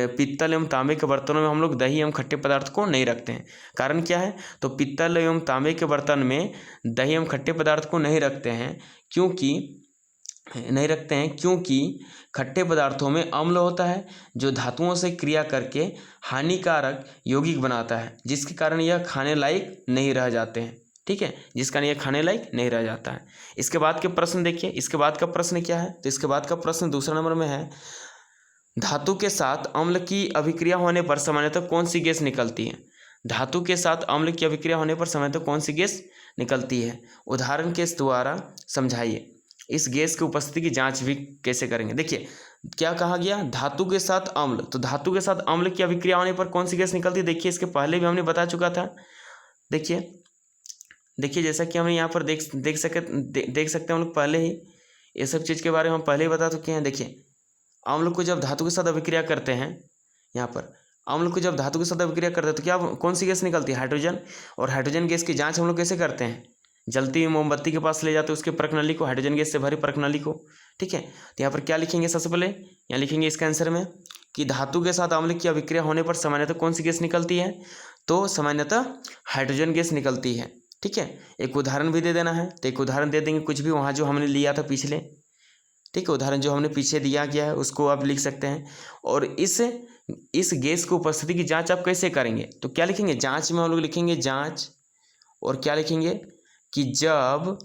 पित्तल एवं तांबे के बर्तनों में हम लोग दही एवं खट्टे पदार्थ को नहीं रखते हैं। कारण क्या है, तो पित्तल एवं तांबे के बर्तन में दही एवं खट्टे पदार्थ को नहीं रखते हैं क्योंकि खट्टे पदार्थों में अम्ल होता है, जो धातुओं से क्रिया करके हानिकारक यौगिक बनाता है, जिसके कारण यह खाने लायक नहीं रह जाते हैं। ठीक है, जिस कारण यह खाने लायक नहीं रह जाता है। इसके बाद के प्रश्न देखिए, इसके बाद का प्रश्न क्या है, तो इसके बाद का प्रश्न दूसरा नंबर में है, धातु के साथ अम्ल की अभिक्रिया होने पर सामान्यतः कौन सी गैस निकलती है। धातु के साथ अम्ल की अभिक्रिया होने पर सामान्यतः कौन सी गैस निकलती है, उदाहरण के द्वारा समझाइए। इस गैस की उपस्थिति की जांच भी कैसे करेंगे। देखिए क्या कहा गया, धातु के साथ अम्ल, तो धातु के साथ अम्ल की अभिक्रिया होने पर कौन सी गैस निकलती है। देखिए इसके पहले भी हमने बता चुका था। देखिए जैसा कि हमने यहाँ पर देख सकते हैं हम लोग पहले ही ये सब चीज़ के बारे में हम पहले ही बता चुके हैं। देखिए अम्ल को जब धातु के साथ अभिक्रिया करते हैं, यहाँ पर अम्ल को जब धातु के साथ अभिक्रिया करते हैं तो क्या कौन सी गैस निकलती है, हाइड्रोजन। और हाइड्रोजन गैस की जांच हम लोग कैसे करते हैं, जलती हुई मोमबत्ती के पास ले जाते हैं उसके प्रकनली को, हाइड्रोजन गैस से भरी प्रकनली को। ठीक है, तो यहाँ पर क्या लिखेंगे, सबसे पहले यहाँ लिखेंगे इसका आंसर में कि धातु के साथ अम्ल की अभिक्रिया होने पर सामान्यतः कौन सी गैस निकलती है, तो सामान्यतः हाइड्रोजन गैस निकलती है। ठीक है, एक उदाहरण भी दे देना है, तो एक उदाहरण दे देंगे कुछ भी वहाँ जो हमने लिया था पिछले। ठीक है, उदाहरण जो हमने पीछे दिया गया है उसको आप लिख सकते हैं। और इस गैस की उपस्थिति की जांच आप कैसे करेंगे, तो क्या लिखेंगे, जांच में हम लोग लिखेंगे जांच, और क्या लिखेंगे कि जब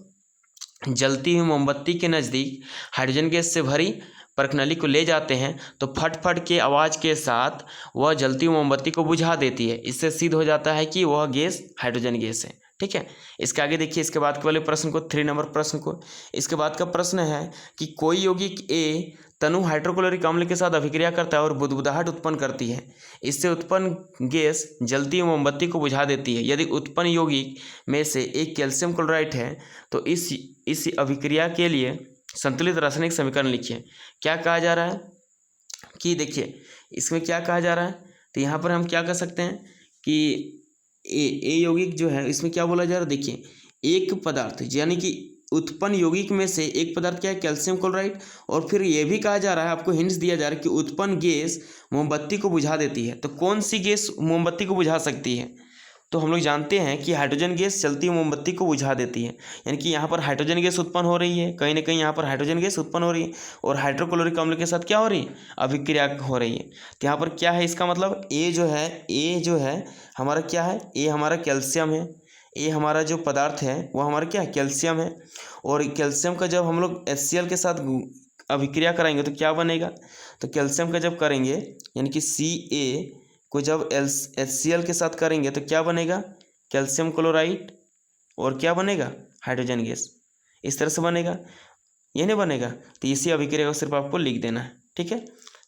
जलती हुई मोमबत्ती के नज़दीक हाइड्रोजन गैस से भरी प्रकनली को ले जाते हैं तो फट फट के आवाज़ के साथ वह जलती हुई मोमबत्ती को बुझा देती है। इससे सिद्ध हो जाता है कि वह गैस हाइड्रोजन गैस है। ठीक है, इसके आगे देखिए, इसके बाद के वाले प्रश्न को, 3 नंबर प्रश्न को, इसके बाद का प्रश्न है कि कोई यौगिक ए तनु हाइड्रोक्लोरिक अम्ल के साथ अभिक्रिया करता है और बुदबुदाहट उत्पन्न करती है। इससे उत्पन्न गैस जलती हुई मोमबत्ती को बुझा देती है। यदि उत्पन्न यौगिक में से एक कैल्शियम क्लोराइड है तो इस अभिक्रिया के लिए संतुलित रासायनिक समीकरण लिखिए। क्या कहा जा रहा है कि देखिए इसमें क्या कहा जा रहा है, तो यहाँ पर हम क्या कर सकते हैं कि ए यौगिक जो है इसमें क्या बोला जा रहा है, देखिए एक पदार्थ यानी कि उत्पन्न यौगिक में से एक पदार्थ क्या है, कैल्शियम क्लोराइड, और फिर ये भी कहा जा रहा है, आपको हिंट्स दिया जा रहा है कि उत्पन्न गैस मोमबत्ती को बुझा देती है। तो कौन सी गैस मोमबत्ती को बुझा सकती है, तो हम लोग जानते हैं कि हाइड्रोजन गैस चलती हुई मोमबत्ती को बुझा देती है। यानी कि यहाँ पर हाइड्रोजन गैस उत्पन्न हो रही है, कहीं ना कहीं यहाँ पर हाइड्रोजन गैस उत्पन्न हो रही है और हाइड्रोक्लोरिक अम्ल के साथ क्या हो रही है, अभिक्रिया हो रही है। तो यहाँ पर क्या है, इसका मतलब ए जो है हमारा क्या है, ए हमारा कैल्शियम है, ए हमारा जो पदार्थ है वो हमारा क्या है, कैल्शियम है। और कैल्शियम का जब हम लोग HCl के साथ अभिक्रिया कराएंगे तो क्या बनेगा, तो कैल्शियम का जब करेंगे यानी कि Ca को जब HCl के साथ करेंगे तो क्या बनेगा, कैल्शियम क्लोराइड, और क्या बनेगा, हाइड्रोजन गैस। इस तरह से बनेगा, ये नहीं बनेगा, तो इसी अभिक्रिया को सिर्फ आपको लिख देना है। ठीक है,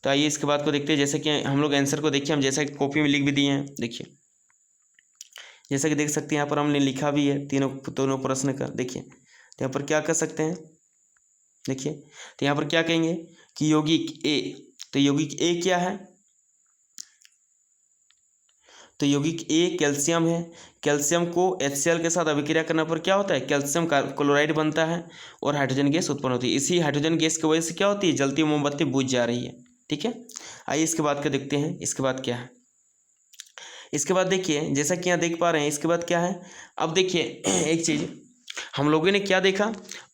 तो आइए इसके बाद को देखते हैं। जैसे कि हम लोग आंसर को देखिए, हम जैसा कि कॉपी में लिख भी दिए हैं, देखिए जैसा कि देख सकते हैं यहाँ पर हमने लिखा भी है दोनों प्रश्न का। देखिए तो यहाँ पर क्या कर सकते हैं, देखिए तो यहाँ पर क्या कहेंगे कि यौगिक ए, तो यौगिक ए क्या है, तो यौगिक ए कैल्शियम है। कैल्शियम को HCl के साथ अभिक्रिया करने पर क्या होता है, कैल्शियम क्लोराइड बनता है और हाइड्रोजन गैस उत्पन्न होती है। इसी हाइड्रोजन गैस की वजह से क्या होती है, जलती हुई मोमबत्ती बुझ जा रही है। ठीक है, आइए इसके बाद का देखते हैं। इसके बाद क्या है, इसके बाद देखिए जैसा कि यहाँ देख पा रहे हैं, इसके बाद क्या है, अब देखिए एक चीज़ हम लोगों ने क्या देखा,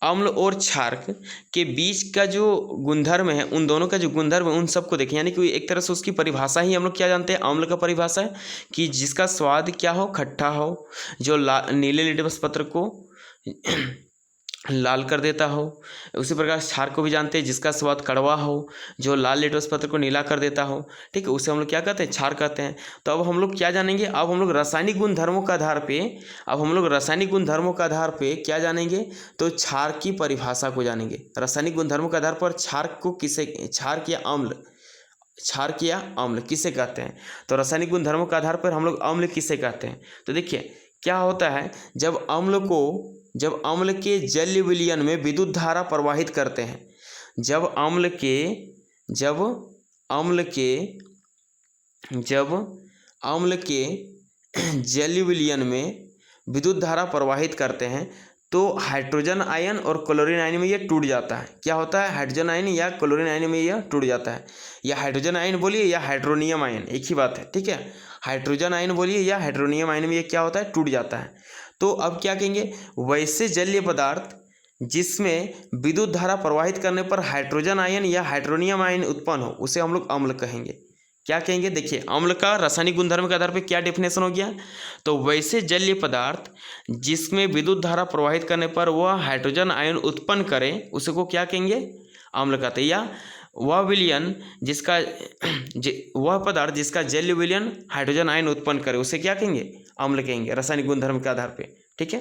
अम्ल और क्षारक के बीच का जो गुणधर्म है, उन दोनों का जो गुणधर्म है उन सबको देखें। यानी कि एक तरह से उसकी परिभाषा ही हम लोग क्या जानते हैं, अम्ल का परिभाषा है कि जिसका स्वाद क्या हो, खट्टा हो, जो नीले लिटमस पत्र को लाल कर देता हो। उसी प्रकार क्षार को भी जानते हैं, जिसका स्वाद कड़वा हो, जो लाल लिटमस पत्र को नीला कर देता हो। ठीक है, उसे हम लोग क्या कहते हैं, क्षार कहते हैं। तो अब हम लोग क्या जानेंगे, अब हम लोग रासायनिक गुणधर्मों के आधार पे क्या जानेंगे, तो क्षार की परिभाषा को जानेंगे। रासायनिक गुणधर्मों के आधार पर क्षार या अम्ल किसे कहते हैं, तो रासायनिक गुणधर्मों के आधार पर हम लोग अम्ल किसे कहते हैं। तो देखिए क्या होता है, जब अम्ल के जलीय विलयन में विद्युत धारा प्रवाहित करते हैं, जब अम्ल के जलीय विलयन में विद्युत धारा प्रवाहित करते हैं तो हाइड्रोजन आयन और क्लोरीन आयन में यह टूट जाता है। क्या होता है, हाइड्रोजन आयन या क्लोरीन आयन में यह टूट जाता है। या हाइड्रोजन आयन बोलिए या हाइड्रोनियम आयन, एक ही बात है। ठीक है, हाइड्रोजन आयन बोलिए या हाइड्रोनियम आयन में ये क्या होता है, टूट जाता है। तो अब क्या कहेंगे, वैसे जलीय पदार्थ जिसमें विद्युत धारा प्रवाहित करने पर हाइड्रोजन आयन या हाइड्रोनियम आयन उत्पन्न हो उसे हम लोग अम्ल कहेंगे। क्या कहेंगे, देखिए अम्ल का रासायनिक गुणधर्म के आधार पर क्या डेफिनेशन हो गया, तो वैसे जलीय पदार्थ जिसमें विद्युत धारा प्रवाहित करने पर वह हाइड्रोजन आयन उत्पन्न करे उसे को क्या कहेंगे, अम्ल कहते हैं। या वह पदार्थ जिसका जलीय विलयन हाइड्रोजन आयन उत्पन्न करे उसे क्या कहेंगे, अम्ल कहेंगे, रासायनिक गुणधर्म के आधार पे। ठीक है,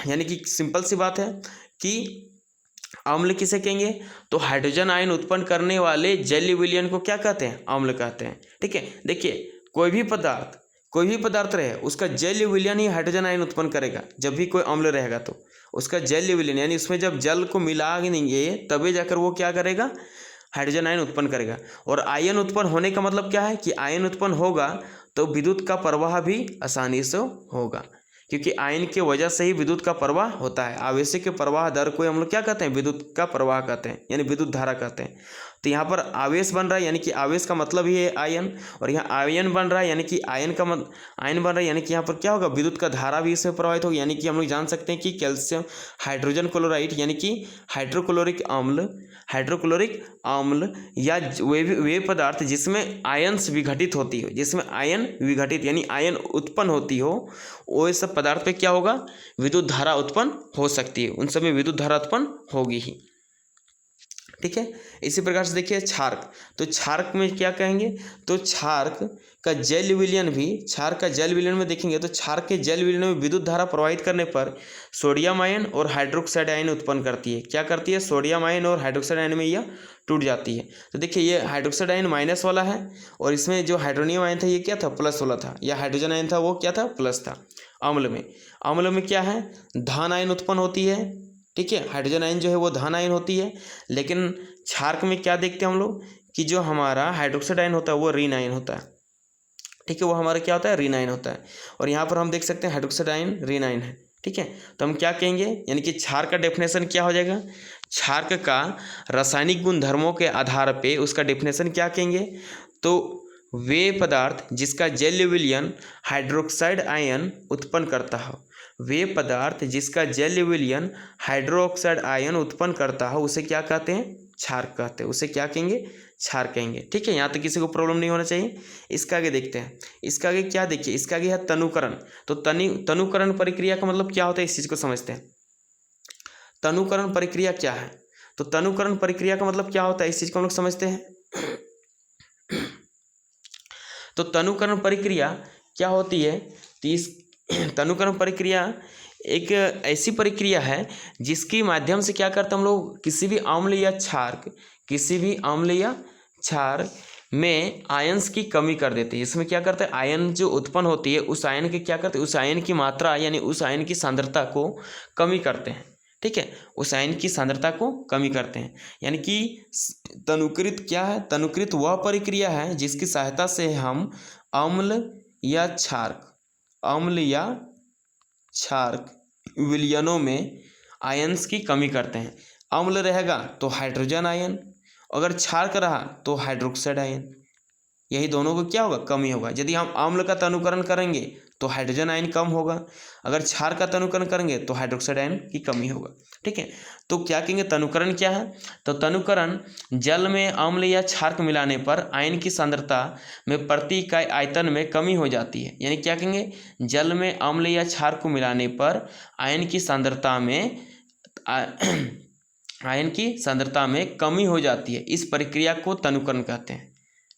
यानी कि सिंपल सी बात है कि अम्ल किसे कहेंगे, तो हाइड्रोजन आयन उत्पन्न करने वाले जलीय विलयन को क्या कहते हैं, अम्ल कहते हैं। ठीक है, देखिए कोई भी पदार्थ रहे उसका जलीय विलयन ही हाइड्रोजन आयन उत्पन्न करेगा। जब भी कोई अम्ल रहेगा तो उसका जलीय विलयन यानी उसमें जब जल को मिला देंगे तभी जाकर वो क्या करेगा, हाइड्रोजन आयन उत्पन्न करेगा। और आयन उत्पन्न होने का मतलब क्या है कि आयन उत्पन्न होगा तो विद्युत का प्रवाह भी आसानी से होगा। क्योंकि आयन के वजह से ही विद्युत का प्रवाह होता है। आवेश के प्रवाह दर को हम लोग क्या कहते हैं, विद्युत का प्रवाह कहते हैं, यानी विद्युत धारा कहते हैं। तो यहाँ पर आवेश बन रहा है, यानी कि आवेश का मतलब ही है आयन, और यहाँ आयन बन रहा है, यानी कि आयन बन रहा है, यानी कि यहाँ पर क्या होगा, विद्युत का धारा भी इसमें प्रवाहित होगी। यानी कि हम लोग जान सकते हैं कि कैल्शियम हाइड्रोजन क्लोराइड यानी कि हाइड्रोक्लोरिक अम्ल या वे पदार्थ जिसमें आयन्स विघटित होती हो, जिसमें आयन विघटित यानी आयन उत्पन्न होती हो, वो सब पदार्थ पे क्या होगा, विद्युत धारा उत्पन्न हो सकती है, उन सब में विद्युत धारा उत्पन्न होगी ही। ठीक है। इसी प्रकार से देखिए क्षारक, तो क्षारक में क्या कहेंगे, तो क्षारक का जल विलयन भी, क्षारक का जल विलयन में देखेंगे तो क्षारक के जल विलयन में विद्युत धारा प्रवाहित करने पर सोडियम आयन और हाइड्रोक्साइड आयन उत्पन्न करती है। क्या करती है, सोडियम आयन और हाइड्रोक्साइड आयन में यह टूट जाती है। तो देखिए ये हाइड्रोक्साइड आयन माइनस वाला है, और इसमें जो हाइड्रोनियम आयन था ये क्या था, प्लस वाला था, या हाइड्रोजन आयन था वो क्या था, प्लस था। अम्ल में क्या है, धन आयन उत्पन्न होती है। ठीक है, हाइड्रोजन आयन जो है वो धन आयन होती है। लेकिन क्षारक में क्या देखते हैं हम लोग कि जो हमारा हाइड्रोक्साइड आयन होता है वो ऋण आयन होता है। ठीक है, वो हमारा क्या होता है, ऋण आयन होता है। और यहाँ पर हम देख सकते हैं हाइड्रोक्साइड आयन ऋण आयन है। ठीक है, तो हम क्या कहेंगे, यानी कि क्षारक का डेफिनेशन क्या हो जाएगा, क्षारक का रासायनिक गुणधर्मों के आधार पे उसका डेफिनेशन क्या कहेंगे, तो वे पदार्थ जिसका जल विलयन हाइड्रोक्साइड आयन उत्पन्न करता हो, वे पदार्थ जिसका जल विलयन हाइड्रोक्साइड आयन उत्पन्न करता हो उसे क्या कहते हैं, क्षारक कहते हैं, उसे क्या कहेंगे, क्षारक कहेंगे। ठीक है, यहाँ तक किसी को प्रॉब्लम नहीं होना चाहिए। इसका आगे देखते हैं, इसका आगे क्या देखिए, इसका आगे है तनुकरण। तो तनुकरण प्रक्रिया का मतलब क्या होता है, इस चीज़ को समझते हैं। तनुकरण प्रक्रिया क्या है, तो तनुकरण प्रक्रिया का मतलब क्या होता है, इस चीज़ को हम लोग समझते हैं। तो तनुकरण प्रक्रिया क्या होती है, तो इस तनुकरण प्रक्रिया एक ऐसी प्रक्रिया है जिसके माध्यम से क्या करते हैं हम लोग, किसी भी अम्ल या क्षार में आयंस की कमी कर देते हैं। इसमें क्या करते हैं, आयन जो उत्पन्न होती है उस आयन के क्या करते हैं, उस आयन की मात्रा यानी उस आयन की सांद्रता को कमी करते हैं। ठीक है, उस आयन की सांद्रता को कमी करते हैं। यानी कि तनुकृत क्या है, तनुकृत वह प्रक्रिया है जिसकी सहायता से हम अम्ल या क्षारक विलयनों में आयंस की कमी करते हैं। अम्ल रहेगा तो हाइड्रोजन आयन, अगर क्षारक रहा तो हाइड्रोक्साइड आयन, यही दोनों को क्या होगा, कमी होगा। यदि हम अम्ल का तनुकरण करेंगे तो हाइड्रोजन आयन कम होगा, अगर क्षार का तनुकरण करेंगे तो हाइड्रोक्साइड आयन की कमी होगा। ठीक है, तो क्या कहेंगे, तनुकरण क्या है, तो तनुकरण जल में अम्ल या क्षारक मिलाने पर आयन की सांद्रता में प्रति इकाई आयतन में कमी हो जाती है। यानी क्या कहेंगे, जल में अम्ल या क्षारक को मिलाने पर आयन की सांद्रता में कमी हो जाती है। इस प्रक्रिया को तनुकरण कहते हैं।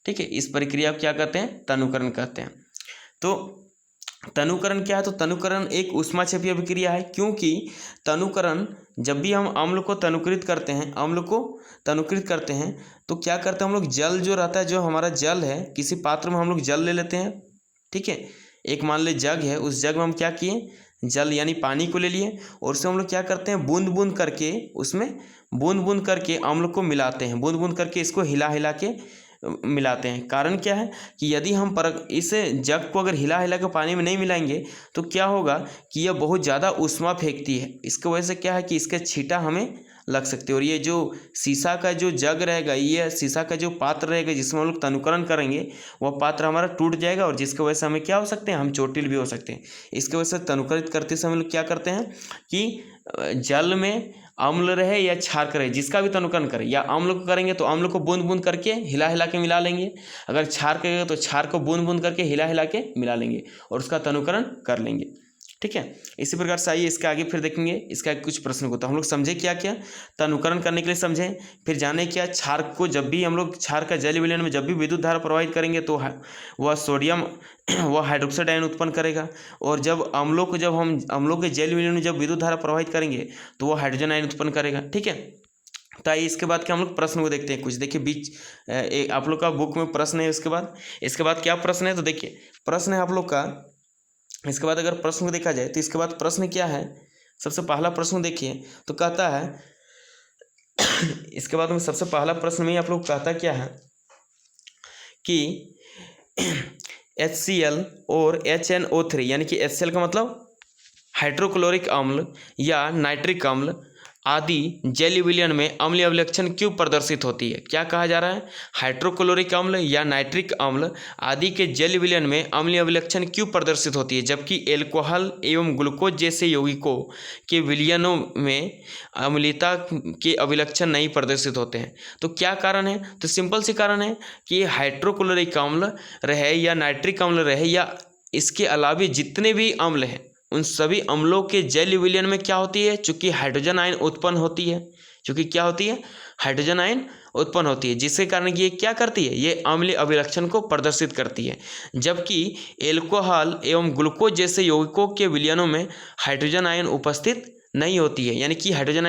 ठीक है, इस प्रक्रिया को क्या कहते हैं, तनुकरण कहते हैं। तो तनुकरण क्या है, तो तनुकरण एक ऊष्माक्षेपीय अभिक्रिया है, क्योंकि तनुकरण जब भी हम अम्ल को तनुकृत करते हैं तो क्या करते हैं हम लोग, जल जो रहता है, जो हमारा जल है, किसी पात्र में हम लोग जल ले लेते हैं। ठीक है, एक मान ले जग है, उस जग में हम क्या किए, जल यानी पानी को ले लिए, और उससे हम लोग क्या करते हैं, बूंद बूंद करके अम्ल को मिलाते हैं, बूंद बूंद करके इसको हिला हिला के मिलाते हैं। कारण क्या है कि यदि हम इस जग को अगर हिला हिला के पानी में नहीं मिलाएंगे तो क्या होगा कि यह बहुत ज़्यादा ऊष्मा फेंकती है। इसकी वजह से क्या है कि इसके छींटा हमें लग सकते हैं, और ये जो शीशा का जो जग रहेगा, ये शीशा का जो पात्र रहेगा जिसमें हम लोग तनुकरण करेंगे, वह पात्र हमारा टूट जाएगा, और जिसकी वजह से हमें क्या हो सकते हैं, हम चोटिल भी हो सकते हैं। इसकी वजह से तनुकरित करते समय लोग क्या करते हैं कि जल में अम्ल रहे या क्षारक रहे, जिसका भी तनुकरण करें, या अम्ल को करेंगे तो अम्ल को बूंद बूंद करके हिला हिला के मिला लेंगे, अगर क्षार करेंगे तो क्षार को बूंद बूंद करके हिला हिला के मिला लेंगे और उसका तनुकरण कर लेंगे। ठीक है, इसी प्रकार से आइए इसके आगे फिर देखेंगे, इसका कुछ प्रश्न को तो हम लोग समझे क्या क्या, तनुकरण करने के लिए समझें, फिर जाने क्या क्षारक को जब भी हम लोग क्षार का जल विलयन में जब भी विद्युत धारा प्रवाहित करेंगे तो वह हाइड्रोक्साइड आयन उत्पन्न करेगा, और जब अम्लों के जल विलयन में जब विद्युत धारा प्रवाहित करेंगे तो वह हाइड्रोजन आयन उत्पन्न करेगा। ठीक है, तो आइए इसके बाद क्या हम लोग प्रश्न को देखते हैं कुछ। देखिए आप लोग का बुक में प्रश्न है, इसके बाद क्या प्रश्न है, तो देखिए प्रश्न है आप लोग का, इसके बाद अगर प्रश्न को देखा जाए तो इसके बाद प्रश्न क्या है, सबसे पहला प्रश्न देखिए तो कहता है इसके बाद में सबसे पहला प्रश्न में आप लोग कहता क्या है कि HCl और HNO3 यानी कि HCl का मतलब हाइड्रोक्लोरिक अम्ल या नाइट्रिक अम्ल आदि जलीय विलयन में अम्लीय अभिलक्षण क्यों प्रदर्शित होती है? क्या कहा जा रहा है? हाइड्रोक्लोरिक अम्ल या नाइट्रिक अम्ल आदि के जलीय विलयन में अम्लीय अभिलक्षण क्यों प्रदर्शित होती है, जबकि एल्कोहल एवं ग्लूकोज जैसे यौगिकों के विलयनों में अम्लीयता के अभिलक्षण नहीं प्रदर्शित होते हैं? तो क्या कारण है? तो सिंपल सी कारण है कि हाइड्रोक्लोरिक अम्ल रहे या नाइट्रिक अम्ल रहे या इसके अलावा जितने भी अम्ल हैं, उन सभी अम्लों के जलीय विलयन में क्या होती है? चूंकि हाइड्रोजन आयन उत्पन्न होती है, चूंकि क्या होती है? हाइड्रोजन आयन उत्पन्न होती है, जिसके कारण ये क्या करती है? ये अम्लीय अभिलक्षण को प्रदर्शित करती है। जबकि एल्कोहल एवं ग्लूकोज जैसे यौगिकों के विलयनों में हाइड्रोजन आयन उपस्थित नहीं होती है, यानी कि हाइड्रोजन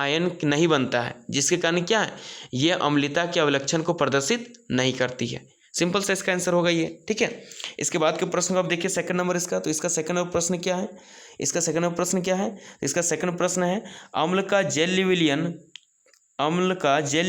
आयन नहीं बनता है, जिसके कारण क्या है? ये अम्लीयता के अभिलक्षण को प्रदर्शित नहीं करती है। सिंपल सा इसका आंसर होगा ये, ठीक है। इसके बाद के प्रश्न को आप देखिए, सेकंड नंबर इसका, तो इसका सेकंड नंबर प्रश्न क्या है? इसका सेकंड नंबर प्रश्न क्या है? इसका सेकंड प्रश्न है अम्ल का जलीय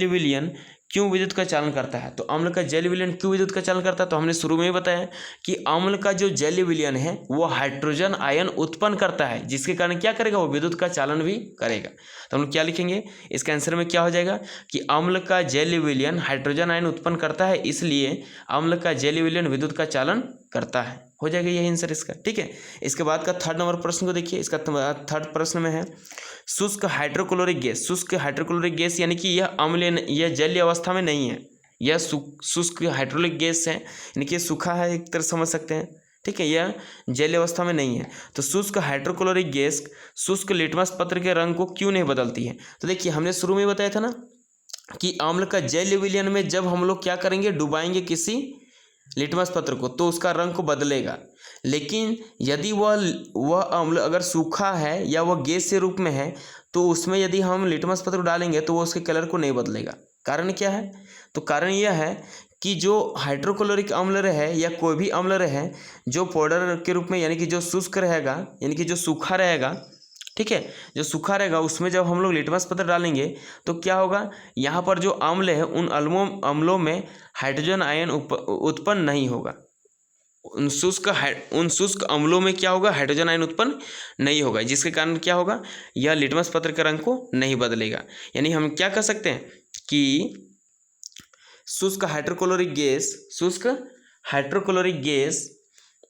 विलयन क्यों विद्युत का चालन करता है? तो अम्ल का जलीय विलयन क्यों विद्युत का चालन करता है? तो हमने शुरू में ही बताया कि अम्ल का जो जलीय विलयन है वो हाइड्रोजन आयन उत्पन्न करता है, जिसके कारण क्या करेगा? वो विद्युत का चालन भी करेगा। तो हम लोग क्या लिखेंगे? इसका आंसर में क्या हो जाएगा कि अम्ल का जलीय विलयन हाइड्रोजन आयन उत्पन्न करता है, इसलिए अम्ल का जलीय विलयन विद्युत का चालन करता है। हो जाएगा यही आंसर इसका, ठीक है। इसके बाद का थर्ड नंबर प्रश्न को देखिए। इसका थर्ड प्रश्न में है शुष्क हाइड्रोक्लोरिक गैस। शुष्क हाइड्रोक्लोरिक गैस यानी कि यह अम्लीय, यह जलीय अवस्था में नहीं है, यह शुष्क हाइड्रोक्लोरिक गैस है, यानी कि सूखा है, एक तरह समझ सकते हैं, ठीक है। यह जलीय अवस्था में नहीं है। तो शुष्क हाइड्रोक्लोरिक गैस शुष्क लिटमस पत्र के रंग को क्यों नहीं बदलती है? तो देखिए हमने शुरू में बताया था ना कि अम्ल का जलीय विलयन में जब हम लोग क्या करेंगे? डुबाएंगे किसी लिटमस पत्र को, तो उसका रंग को बदलेगा। लेकिन यदि वह अम्ल अगर सूखा है या वह गैस के रूप में है, तो उसमें यदि हम लिटमस पत्र डालेंगे तो वो उसके कलर को नहीं बदलेगा। कारण क्या है? तो कारण यह है कि जो हाइड्रोक्लोरिक अम्ल रहे या कोई भी अम्ल रहे, जो पाउडर के रूप में यानी कि जो शुष्क रहेगा, यानी कि जो सूखा रहेगा, ठीक है, जो सूखा रहेगा, उसमें जब हम लोग लिटमस पत्र डालेंगे तो क्या होगा? यहाँ पर जो अम्ल है उन अम्लों में हाइड्रोजन आयन उत्पन्न नहीं होगा। उन शुष्क अम्लों में क्या होगा? हाइड्रोजन आयन उत्पन्न नहीं होगा, जिसके कारण क्या होगा? यह लिटमस पत्र के रंग को नहीं बदलेगा। यानी हम क्या कर सकते हैं कि शुष्क हाइड्रोक्लोरिक गैस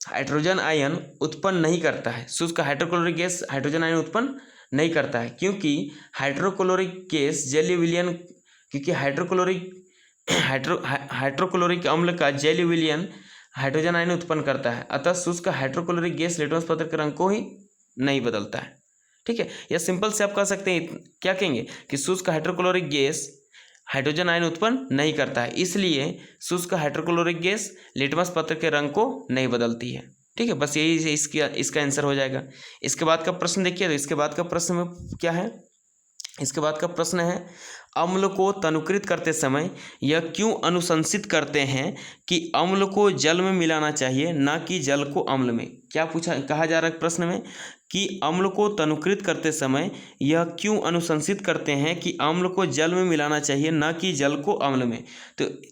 हाइड्रोजन आयन उत्पन्न नहीं करता है। शुष्क हाइड्रोक्लोरिक गैस हाइड्रोजन आयन उत्पन्न नहीं करता है, क्योंकि हाइड्रोक्लोरिक गैस जलीय विलयन, क्योंकि हाइड्रोक्लोरिक अम्ल का जलीय विलयन हाइड्रोजन आयन उत्पन्न करता है, अतः शुष्क हाइड्रोक्लोरिक गैस लिटमस पत्र के रंग को ही नहीं बदलता है, ठीक है। या सिंपल से आप कह सकते हैं, क्या कहेंगे कि शुष्क हाइड्रोक्लोरिक गैस हाइड्रोजन आयन उत्पन्न नहीं करता है, इसलिए शुष्क हाइड्रोक्लोरिक गैस लिटमस पत्र के रंग को नहीं बदलती है, ठीक है। बस यही इसका आंसर हो जाएगा। इसके बाद का प्रश्न देखिए, तो इसके बाद का प्रश्न में क्या है? इसके बाद का प्रश्न है अम्ल को तनुकृत करते समय यह क्यों अनुशंसित करते हैं कि अम्ल को जल में मिलाना चाहिए, ना कि जल को अम्ल में? क्या कहा जा रहा है प्रश्न में कि अम्ल को तनुकृत करते समय यह क्यों अनुशंसित करते हैं कि अम्ल को जल में मिलाना चाहिए, ना कि जल को अम्ल में?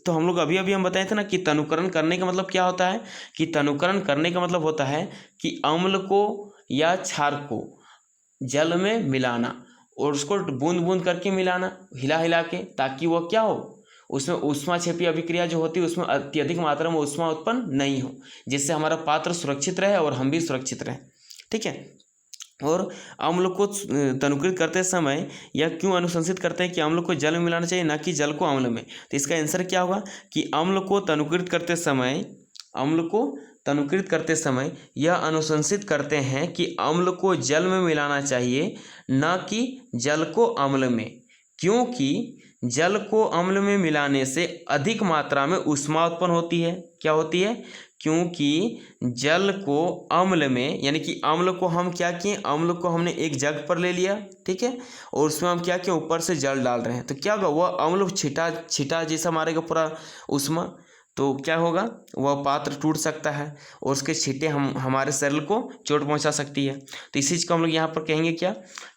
तो हम लोग अभी हम बताए थे ना कि तनुकरण करने का मतलब क्या होता है? कि तनुकरण करने का मतलब होता है कि अम्ल को या क्षार को जल में मिलाना और उसको बूंद बूंद करके मिलाना, हिला के, ताकि वह क्या हो? उसमें ऊष्माक्षेपी अभिक्रिया जो होती है उसमें अत्यधिक मात्रा में ऊष्मा उत्पन्न नहीं हो, जिससे हमारा पात्र सुरक्षित रहे और हम भी सुरक्षित रहें, ठीक है। और अम्ल को तनुकृत करते समय यह क्यों अनुशंसित करते हैं कि अम्ल को जल में मिलाना चाहिए, ना कि जल को अम्ल में? तो इसका आंसर क्या होगा कि अम्ल को तनुकृत करते समय यह अनुशंसित करते हैं कि अम्ल को जल में मिलाना चाहिए, न कि जल को अम्ल में, क्योंकि जल को अम्ल में मिलाने से अधिक मात्रा में ऊष्मा उत्पन्न होती है। क्या होती है? क्योंकि जल को अम्ल में, यानी कि अम्ल को हम क्या किए? अम्ल को हमने एक जग पर ले लिया, ठीक है, और उसमें हम क्या किए? ऊपर से जल डाल रहे हैं, तो क्या होगा? वह अम्ल छिटा जैसा मारेगा पूरा ऊष्मा, तो क्या होगा? वह पात्र टूट सकता है और उसके छींटे हमारे शरीर को चोट पहुंचा सकती है। तो इसी चीज़ को हम लोग यहाँ पर कहेंगे क्या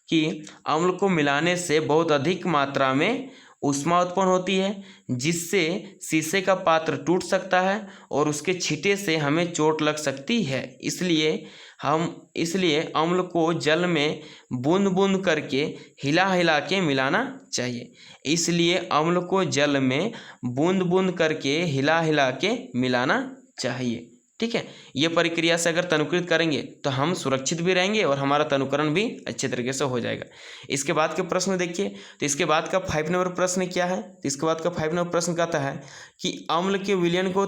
कि अम्ल को मिलाने से बहुत अधिक मात्रा में ऊष्मा उत्पन्न होती है, जिससे शीशे का पात्र टूट सकता है और उसके छींटे से हमें चोट लग सकती है। इसलिए हम इसलिए अम्ल को जल में बूंद बूंद करके हिला हिला के मिलाना चाहिए। इसलिए अम्ल को जल में बूंद बूंद करके हिला हिला के मिलाना चाहिए। ठीक है, ये प्रक्रिया से अगर तनुकृत करेंगे तो हम सुरक्षित भी रहेंगे और हमारा तनुकरण भी अच्छे तरीके से हो जाएगा। इसके बाद के प्रश्न देखिए, तो इसके बाद का 5 नंबर प्रश्न क्या है, तो इसके बाद का 5 नंबर प्रश्न कहता है कि अम्ल के विलयन को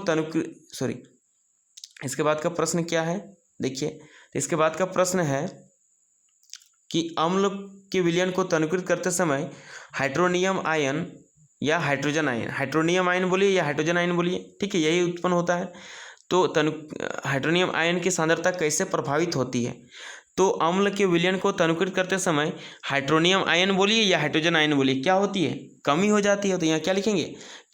इसके बाद का प्रश्न क्या है, देखिए, तो इसके बाद का प्रश्न है कि अम्ल के विलयन को तनुकृत करते समय हाइड्रोनियम आयन या हाइड्रोजन आयन, हाइड्रोनियम आयन बोलिए या हाइड्रोजन आयन बोलिए, ठीक है, यही उत्पन्न होता है। तो हाइड्रोनियम आयन की सांद्रता कैसे प्रभावित होती है, तो अम्ल के विलयन को तनुकृत करते समय हाइड्रोनियम आयन बोलिए या हाइड्रोजन आयन बोलिए, क्या होती है, कमी हो जाती है। तो यहाँ क्या लिखेंगे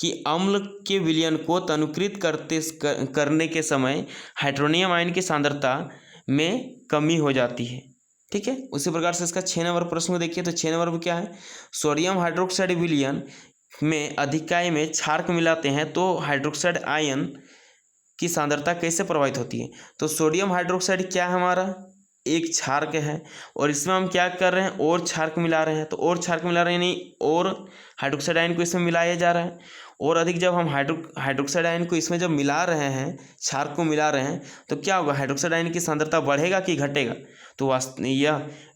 कि अम्ल के विलयन को तनुकृत करने के समय हाइड्रोनियम आयन की सांद्रता में कमी हो जाती है। ठीक है, उसी प्रकार से इसका 6 नंबर प्रश्न को देखिए, तो 6 नंबर में क्या है, सोडियम हाइड्रोक्साइड विलयन में अधिकाय में क्षारक मिलाते हैं तो हाइड्रोक्साइड आयन की सांद्रता कैसे प्रभावित होती है। तो सोडियम हाइड्रोक्साइड क्या है, हमारा एक क्षारक है और इसमें हम क्या कर रहे हैं, और क्षारक मिला रहे हैं। तो और क्षारक मिला रहे हैं यानी और हाइड्रोक्साइड आयन को इसमें मिलाया जा रहा है, और अधिक जब हम हाइड्रोक्साइड आयन को इसमें जब मिला रहे हैं, क्षारक को मिला रहे हैं, तो क्या होगा, हाइड्रोक्साइड आयन की सांद्रता बढ़ेगा कि घटेगा। तो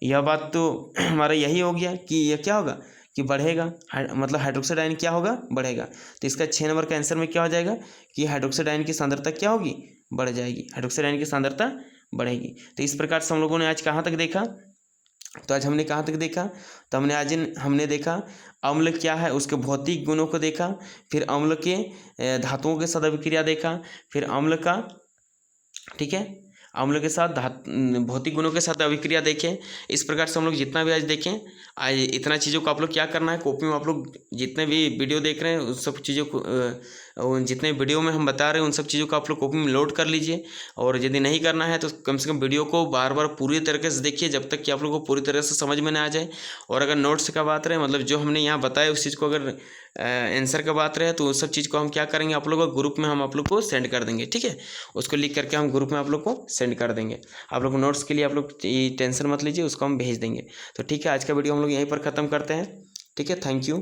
यह बात तो हमारा यही हो गया कि यह क्या होगा कि बढ़ेगा, मतलब हाइड्रोक्साइड आयन क्या होगा, बढ़ेगा। तो इसका 6 नंबर का आंसर में क्या हो जाएगा कि हाइड्रोक्साइड आयन की सांद्रता क्या होगी, बढ़ जाएगी, हाइड्रोक्साइड आयन की सांद्रता बढ़ेगी। तो इस प्रकार से हम लोगों ने आज कहाँ तक देखा, तो आज हमने कहाँ तक देखा, तो हमने देखा अम्ल क्या है, उसके भौतिक गुणों को देखा, फिर अम्ल के धातुओं के साथ अभिक्रिया देखा, फिर अम्ल का, ठीक है, अम्ल के साथ भौतिक गुणों के साथ अभिक्रिया देखें। इस प्रकार से हम लोग जितना भी आज देखें, आज इतना चीज़ों को आप लोग क्या करना है, कॉपी में आप लोग जितने भी वीडियो देख रहे हैं उन सब चीज़ों को, जितने वीडियो में हम बता रहे हैं उन सब चीज़ों को आप लोग कॉपी में लोड कर लीजिए। और यदि नहीं करना है तो कम से कम वीडियो को बार बार पूरी तरीके से देखिए जब तक कि आप लोग को पूरी तरह से समझ में ना आ जाए। और अगर नोट्स का बात रहे, मतलब जो हमने यहाँ बताया उस चीज़ को अगर आंसर का बात रहे तो उस सब चीज़ को हम क्या करेंगे, आप लोगों को ग्रुप में हम आप लोग को सेंड कर देंगे। ठीक है, उसको लिख करके हम ग्रुप में आप लोग को सेंड कर देंगे। आप लोग नोट्स के लिए आप लोग टेंशन मत लीजिए, उसको हम भेज देंगे। तो ठीक है, आज का वीडियो हम लोग यहीं पर ख़त्म करते हैं। ठीक है, थैंक यू।